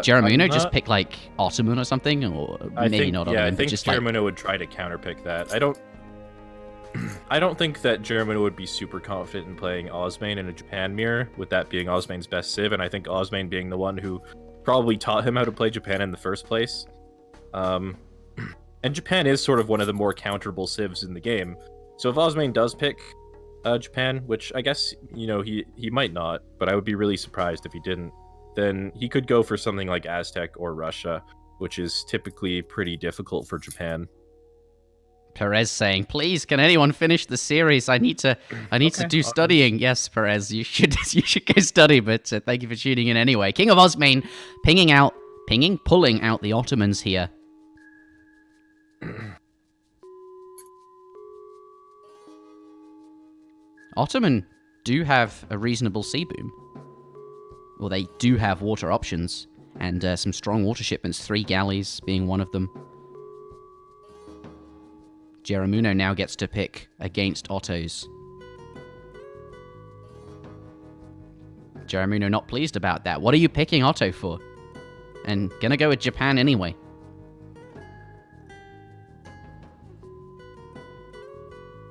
Jurimuno just pick like Ottoman or something? Or maybe not Ottoman, yeah, I think just Jurimuno would try to counterpick that. I don't think that Jurimuno would be super confident in playing Osmane in a Japan mirror, with that being Osmane's best civ, and I think Osmane being the one who probably taught him how to play Japan in the first place. And Japan is sort of one of the more counterable civs in the game. So if Osmane does pick Japan, which I guess, you know, he might not, but I would be really surprised if he didn't, then he could go for something like Aztec or Russia, which is typically pretty difficult for Japan. Perez saying, please, can anyone finish the series? I need to do studying. Yes, Perez, you should go study, but thank you for tuning in anyway. KINGofOsmane pulling out the Ottomans here. Ottoman do have a reasonable sea boom. Well, they do have water options, and some strong water shipments, 3 galleys being one of them. Jurimuno now gets to pick against Ottos. Jurimuno not pleased about that. What are you picking Otto for? And gonna go with Japan anyway.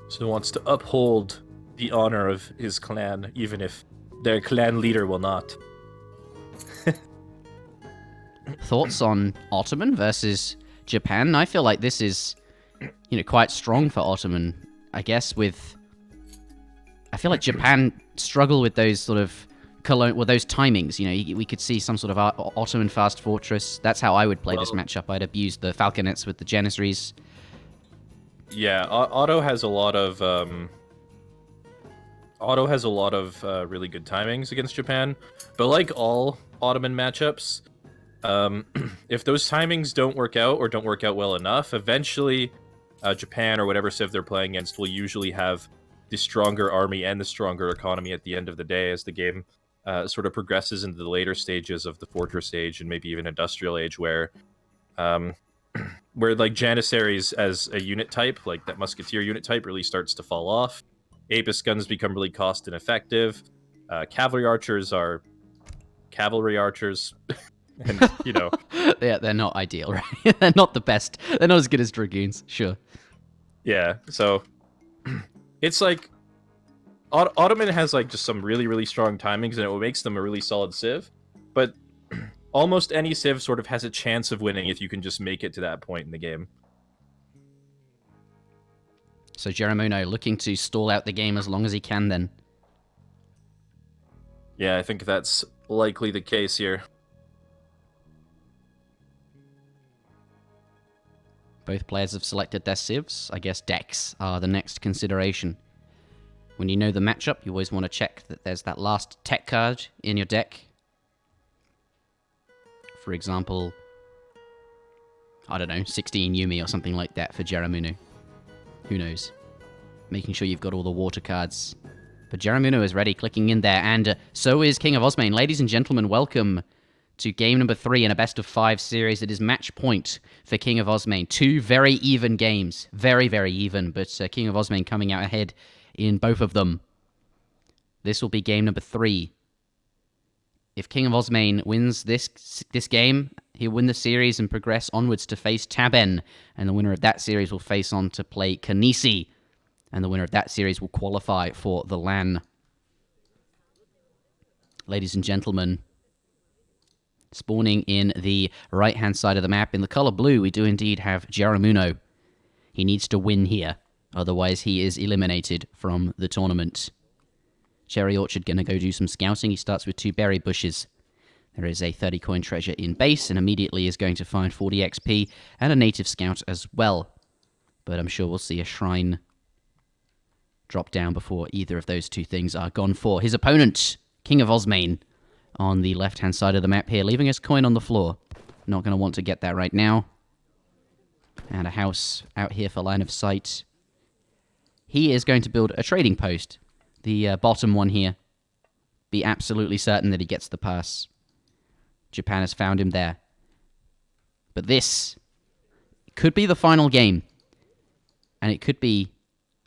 So he wants to uphold the honor of his clan, even if their clan leader will not. Thoughts on Ottoman versus Japan? I feel like this is, quite strong for Ottoman. I guess I feel like Japan struggle with those sort of those timings. We could see some sort of Ottoman fast fortress. That's how I would play this matchup. I'd abuse the falconets with the janissaries. Yeah, Otto has a lot of really good timings against Japan, but like all Ottoman matchups, if those timings don't work out or don't work out well enough, eventually Japan or whatever civ they're playing against will usually have the stronger army and the stronger economy at the end of the day, as the game sort of progresses into the later stages of the fortress age and maybe even industrial age, where like janissaries as a unit type, like that musketeer unit type, really starts to fall off. Apis guns become really cost ineffective. Cavalry archers are cavalry archers. And, they're not ideal, right? They're not the best. They're not as good as dragoons, sure. Yeah, so it's like Ottoman has like just some really, really strong timings, and it makes them a really solid civ. But almost any civ sort of has a chance of winning if you can just make it to that point in the game. So Jurimuno looking to stall out the game as long as he can then. Yeah, I think that's likely the case here. Both players have selected their civs. I guess decks are the next consideration. When you know the matchup, you always want to check that there's that last tech card in your deck. For example, I don't know, 16 Yumi or something like that for Jurimuno. Who knows? Making sure you've got all the water cards. But Jurimuno is ready, clicking in there, and so is KINGofOsmane. Ladies and gentlemen, welcome to game number 3 in a best-of-5 series. It is match point for KINGofOsmane. 2 very even games. Very, very even, but KINGofOsmane coming out ahead in both of them. This will be game number 3. If KINGofOsmane wins this game, he'll win the series and progress onwards to face Taben, and the winner of that series will face on to play Kanisi, and the winner of that series will qualify for the LAN. Ladies and gentlemen, spawning in the right-hand side of the map, in the color blue, we do indeed have Jurimuno. He needs to win here, otherwise he is eliminated from the tournament. Cherry Orchard going to go do some scouting. He starts with 2 berry bushes. There is a 30 coin treasure in base, and immediately is going to find 40 XP and a native scout as well. But I'm sure we'll see a shrine drop down before either of those 2 things are gone for. His opponent, KINGofOsmane, on the left-hand side of the map here, leaving his coin on the floor. Not going to want to get that right now. And a house out here for line of sight. He is going to build a trading post. The bottom one here. Be absolutely certain that he gets the pass. Japan has found him there. But this could be the final game. And it could be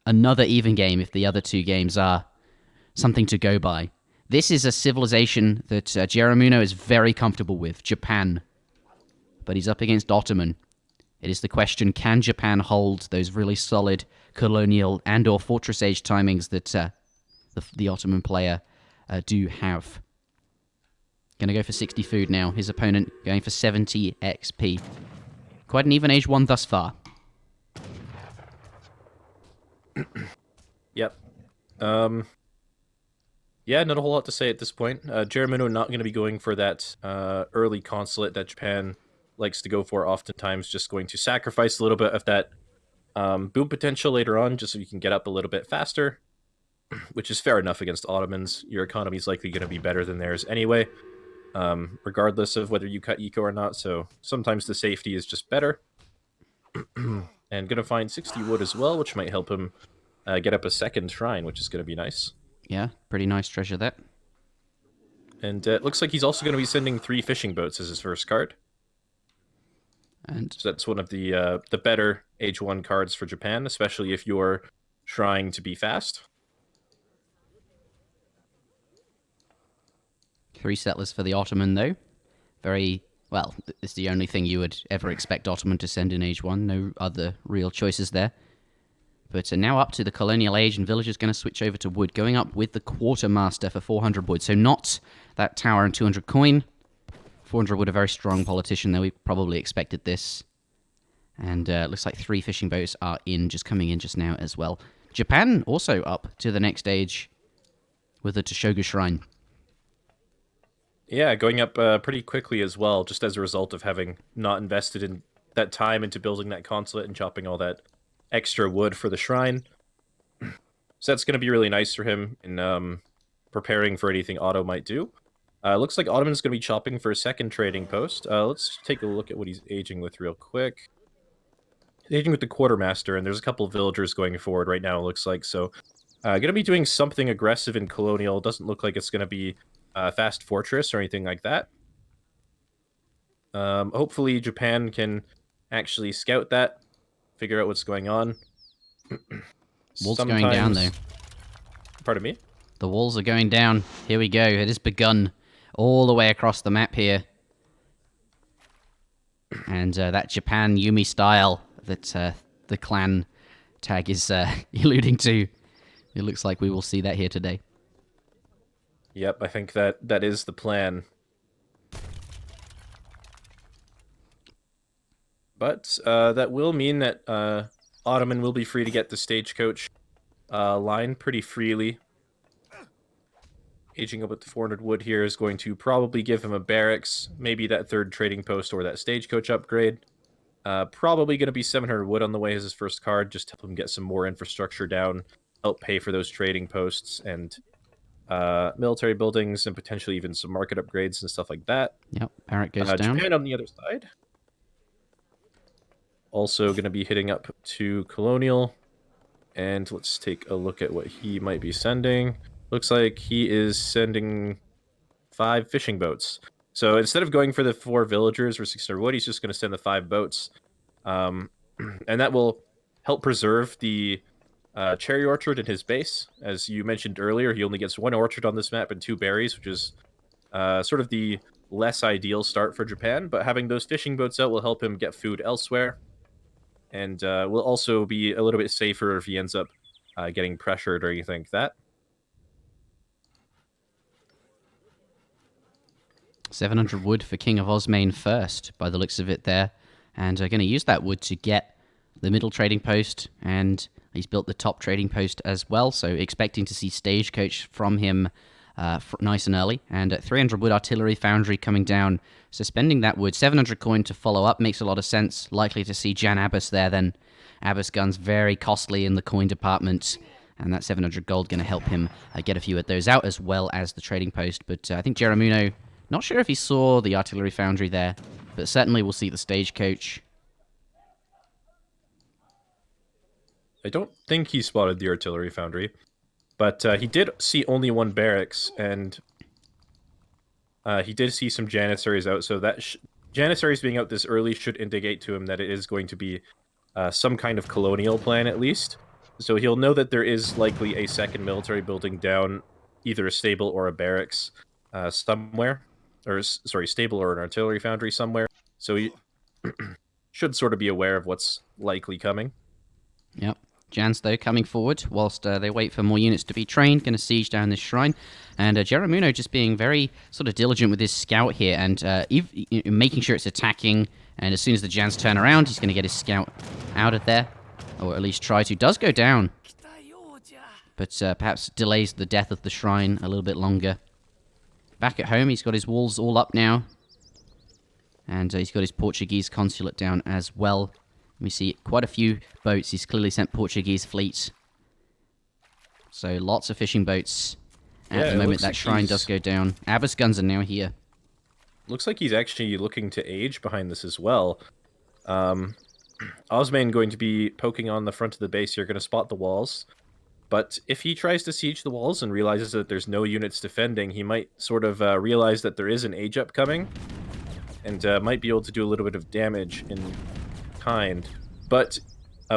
another even game if the other 2 games are something to go by. This is a civilization that Jurimuno is very comfortable with, Japan. But he's up against Ottoman. It is the question, can Japan hold those really solid colonial and or fortress age timings that the Ottoman player do have? Going to go for 60 food now. His opponent going for 70 XP. Quite an even age one thus far. Yep. Yeah, not a whole lot to say at this point. Jurimuno not going to be going for that early consulate that Japan likes to go for oftentimes, just going to sacrifice a little bit of that boom potential later on, just so you can get up a little bit faster, which is fair enough against Ottomans. Your economy is likely going to be better than theirs anyway, regardless of whether you cut eco or not, so sometimes the safety is just better. And going to find 60 wood as well, which might help him get up a second shrine, which is going to be nice. Yeah, pretty nice treasure that. And it looks like he's also going to be sending 3 fishing boats as his first card. And so that's one of the better Age 1 cards for Japan, especially if you're trying to be fast. 3 settlers for the Ottoman, though. Very, well, it's the only thing you would ever expect Ottoman to send in Age 1. No other real choices there. But now up to the colonial age, and villagers going to switch over to wood, going up with the quartermaster for 400 wood. So not that tower and 200 coin. 400 wood, a very strong politician, though. We probably expected this. And looks like 3 fishing boats are just coming in just now as well. Japan also up to the next age with the Toshogu Shrine. Yeah, going up pretty quickly as well, just as a result of having not invested in that time into building that consulate and chopping all that extra wood for the shrine. So that's going to be really nice for him in preparing for anything Otto might do. Looks like Ottoman's going to be chopping for a second trading post. Let's take a look at what he's aging with real quick. He's aging with the quartermaster, and there's a couple of villagers going forward right now, it looks like. So going to be doing something aggressive in colonial. Doesn't look like it's going to be fast fortress or anything like that. Hopefully Japan can actually scout that, figure out what's going on. Walls going down, though. Pardon me? The walls are going down. Here we go. It has begun all the way across the map here. And that Japan Yumi style that the clan tag is alluding to. It looks like we will see that here today. Yep, I think that is the plan. But that will mean that Ottoman will be free to get the stagecoach line pretty freely. Aging up with the 400 wood here is going to probably give him a barracks, maybe that 3rd trading post or that stagecoach upgrade. Probably going to be 700 wood on the way as his first card, just to help him get some more infrastructure down, help pay for those trading posts and military buildings, and potentially even some market upgrades and stuff like that. Yep, barrack goes down. Japan on the other side. Also going to be hitting up to Colonial. And let's take a look at what he might be sending. Looks like he is sending 5 fishing boats. So instead of going for the 4 villagers or 600 wood, he's just going to send the 5 boats. And that will help preserve the cherry orchard in his base. As you mentioned earlier, he only gets 1 orchard on this map and 2 berries, which is sort of the less ideal start for Japan. But having those fishing boats out will help him get food elsewhere. And will also be a little bit safer if he ends up getting pressured or anything like that. 700 wood for King of Osmane first, by the looks of it there. And going to use that wood to get the middle trading post, and he's built the top trading post as well, so expecting to see stagecoach from him nice and early. And 300 wood artillery foundry coming down, so spending that wood. 700 coin to follow up makes a lot of sense. Likely to see Jan Abbas there then. Abbas guns very costly in the coin department, and that 700 gold going to help him get a few of those out, as well as the trading post. But I think Jurimuno, not sure if he saw the artillery foundry there, but certainly we'll see the stagecoach. I don't think he spotted the artillery foundry, but he did see only 1 barracks, and he did see some janissaries out, so that janissaries being out this early should indicate to him that it is going to be some kind of colonial plan, at least. So he'll know that there is likely a 2nd military building down, either a stable or a barracks somewhere. Or, sorry, stable or an artillery foundry somewhere. So he should sort of be aware of what's likely coming. Yep. Jans, though, coming forward whilst they wait for more units to be trained, going to siege down this shrine. And Jurimuno just being very sort of diligent with his scout here and making sure it's attacking. And as soon as the Jans turn around, he's going to get his scout out of there. Or at least try to. Does go down. But perhaps delays the death of the shrine a little bit longer. Back at home, he's got his walls all up now. And he's got his Portuguese consulate down as well. We see quite a few boats. He's clearly sent Portuguese fleets. So lots of fishing boats. At the moment, that shrine does go down. Abbas guns are now here. Looks like he's actually looking to age behind this as well. Osmane going to be poking on the front of the base here, going to spot the walls. But if he tries to siege the walls and realizes that there's no units defending, he might sort of realize that there is an age up coming. And might be able to do a little bit of damage in kind. But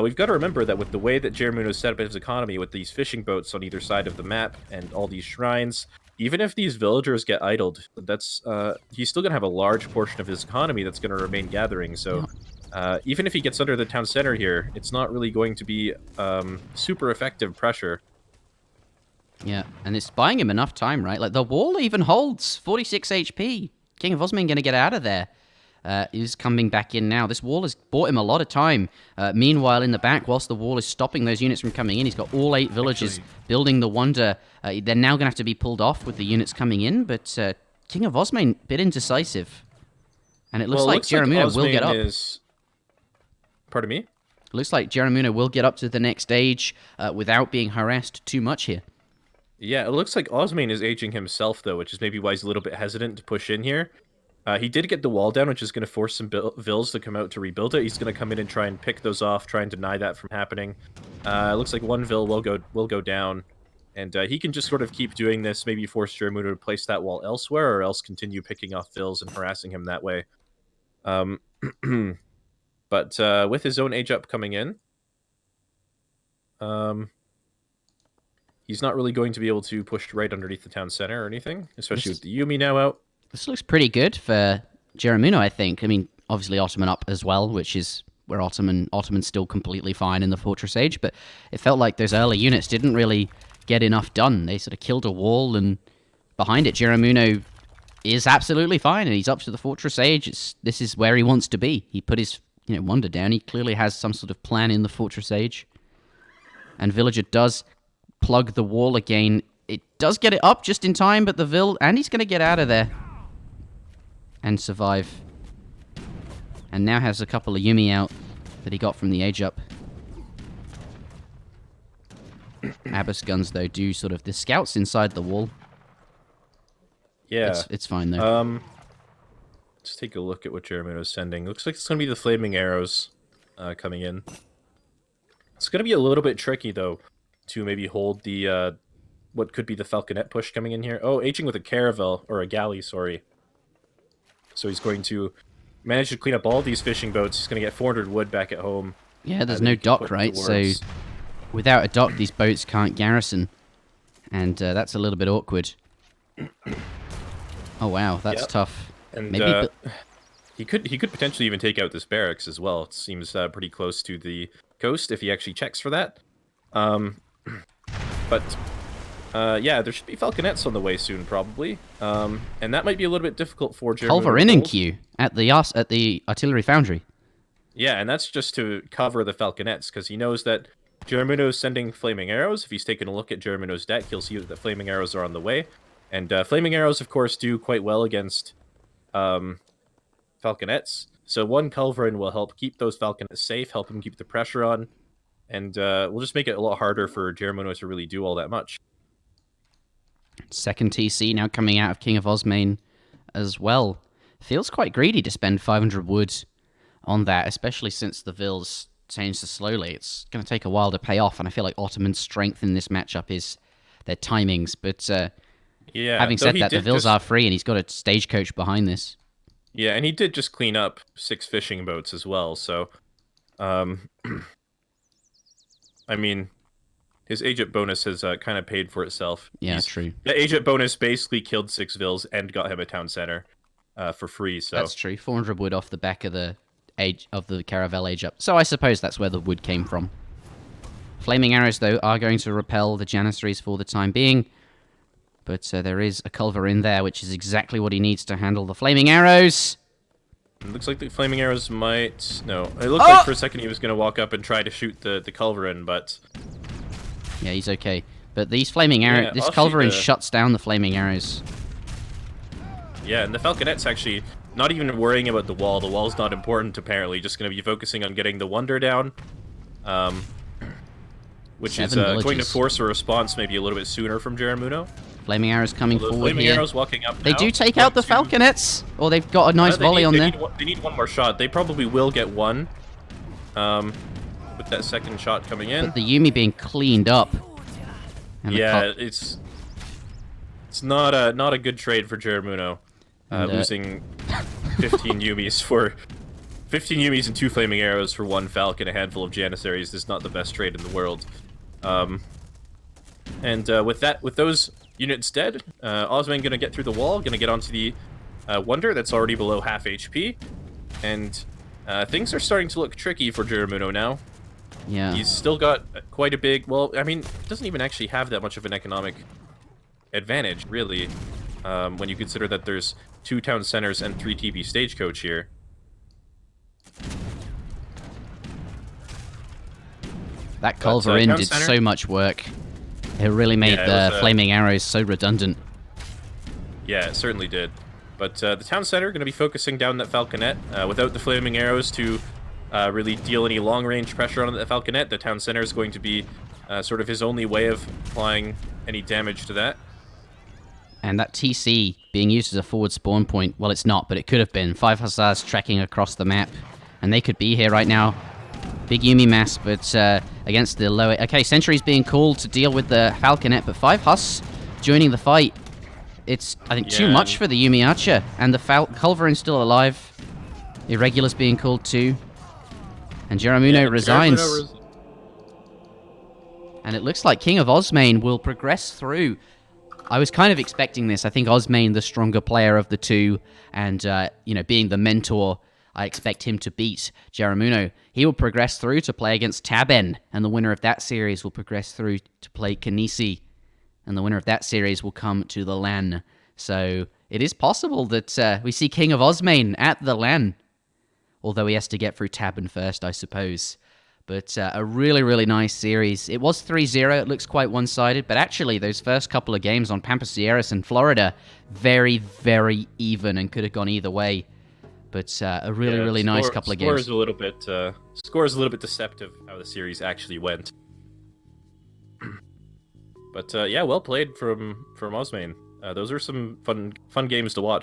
we've got to remember that with the way that Jurimuno set up his economy, with these fishing boats on either side of the map and all these shrines, even if these villagers get idled, that's he's still going to have a large portion of his economy that's going to remain gathering. So even if he gets under the town center here, it's not really going to be super effective pressure. Yeah, and it's buying him enough time, right? Like, the wall even holds 46 HP. King of Osmane going to get out of there. Is coming back in now. This wall has bought him a lot of time. Meanwhile, in the back, whilst the wall is stopping those units from coming in, he's got all 8 villages building the wonder. They're now going to have to be pulled off with the units coming in, but King of Osmane, a bit indecisive. And it looks like Jurimuno will get up. Pardon me? Looks like Jurimuno will get up to the next stage without being harassed too much here. Yeah, it looks like Osmane is aging himself, though, which is maybe why he's a little bit hesitant to push in here. He did get the wall down, which is going to force some vills to come out to rebuild it. He's going to come in and try and pick those off, try and deny that from happening. Looks like 1 vill will go down, and he can just sort of keep doing this, maybe force Jurimuno to place that wall elsewhere, or else continue picking off vills and harassing him that way. But with his own age up coming in, he's not really going to be able to push right underneath the town center or anything, especially with the Yumi now out. This looks pretty good for Jurimuno, I think. I mean, obviously Ottoman up as well, which is where Ottoman's still completely fine in the Fortress Age, but it felt like those early units didn't really get enough done. They sort of killed a wall, and behind it, Jurimuno is absolutely fine, and he's up to the Fortress Age. This is where he wants to be. He put his Wonder down. He clearly has some sort of plan in the Fortress Age. And Villager does plug the wall again. It does get it up just in time, but and he's going to get out of there and survive. And now has a couple of Yumi out that he got from the Age Up. Abyss guns, though, do sort of... The scouts inside the wall. Yeah. It's fine, though. Let's take a look at what Jurimuno's sending. Looks like it's going to be the flaming arrows coming in. It's going to be a little bit tricky, though, to maybe hold the... what could be the falconet push coming in here. Oh, aging with a caravel, or a galley, sorry. So he's going to manage to clean up all these fishing boats. He's going to get 400 wood back at home. Yeah, there's no dock, right? So without a dock, these boats can't garrison. And that's a little bit awkward. Oh, wow, that's tough. And Maybe he could potentially even take out this barracks as well. It seems pretty close to the coast if he actually checks for that. But yeah, there should be falconets on the way soon, probably. And that might be a little bit difficult for Jurimuno. Culver in queue at the artillery foundry. Yeah, and that's just to cover the falconets, because he knows that Jurimuno's sending flaming arrows. If he's taken a look at Jurimuno's deck, he'll see that the flaming arrows are on the way. And flaming arrows, of course, do quite well against falconets. So one culverin will help keep those falconets safe, help him keep the pressure on, and we'll just make it a lot harder for Jurimuno to really do all that much. Second TC now coming out of King of Osmane as well. Feels quite greedy to spend 500 wood on that, especially since the Vils changed so slowly. It's going to take a while to pay off, and I feel like Ottoman's strength in this matchup is their timings. But yeah, having said that, the Vils are free, and he's got a stagecoach behind this. Yeah, and he did just clean up 6 fishing boats as well, so... I mean, his agent bonus has kind of paid for itself. Yeah, true. The agent bonus basically killed 6 Vils and got him a town center for free, so... That's true. 400 wood off the back of the Caravel Age Up. So I suppose that's where the wood came from. Flaming arrows, though, are going to repel the Janissaries for the time being. But there is a culver in there, which is exactly what he needs to handle the flaming arrows. It looks like the flaming arrows might... No, it looked like for a second he was going to walk up and try to shoot the culverin, but... Yeah, he's okay. But these flaming arrows... this culverin shuts down the flaming arrows. Yeah, and the falconet's actually not even worrying about the wall. The wall's not important, apparently. Just going to be focusing on getting the Wonder down. Which is going to force a response maybe a little bit sooner from Jurimuno. Flaming arrows coming forward flaming here. Arrows walking up they now. do take out the falconets, or they've got a nice volley on there. They need one more shot. They probably will get one. With that second shot coming in. But the Yumi being cleaned up. And yeah, it's not a good trade for Jurimuno. Losing 15 Yumis for 15 Yumis and 2 flaming arrows for 1 falcon, a handful of Janissaries is not the best trade in the world. And with those units dead, Osmane gonna get through the wall, gonna get onto the Wonder that's already below half HP, and things are starting to look tricky for Jurimuno now. Yeah. He's still got quite a big... Well, I mean, he doesn't even actually have that much of an economic advantage, really, when you consider that there's 2 town centers and 3 TB stagecoach here. That culverin did so much work. It really made the flaming arrows so redundant. Yeah, it certainly did. But the town center going to be focusing down that falconet. Without the flaming arrows to really deal any long-range pressure on the falconet, the town center is going to be sort of his only way of applying any damage to that. And that TC being used as a forward spawn point, well, it's not, but it could have been. 5 Hussars trekking across the map, and they could be here right now. Big Yumi mass, but against the lower... Okay, Sentry's being called to deal with the falconet, but 5 Huss joining the fight. It's, I think, too much for the Yumi Archer, and the Culverin's still alive. Irregular's being called too. And Jurimuno resigns. And it looks like King of Osmane will progress through. I was kind of expecting this. I think Osmane, the stronger player of the two, and, being the mentor, I expect him to beat Jurimuno. He will progress through to play against Taben, and the winner of that series will progress through to play Kanisi, and the winner of that series will come to the LAN. So it is possible that we see King of Osmane at the LAN. although he has to get through Tabern first, I suppose. But a really, really nice series. It was 3-0. It looks quite one-sided, but actually those first couple of games on Pampas Sierras and Florida, very, very even and could have gone either way. But a really, really nice couple of games. Score is a little bit deceptive how the series actually went. But yeah, well played from Osmane. Those are some fun games to watch.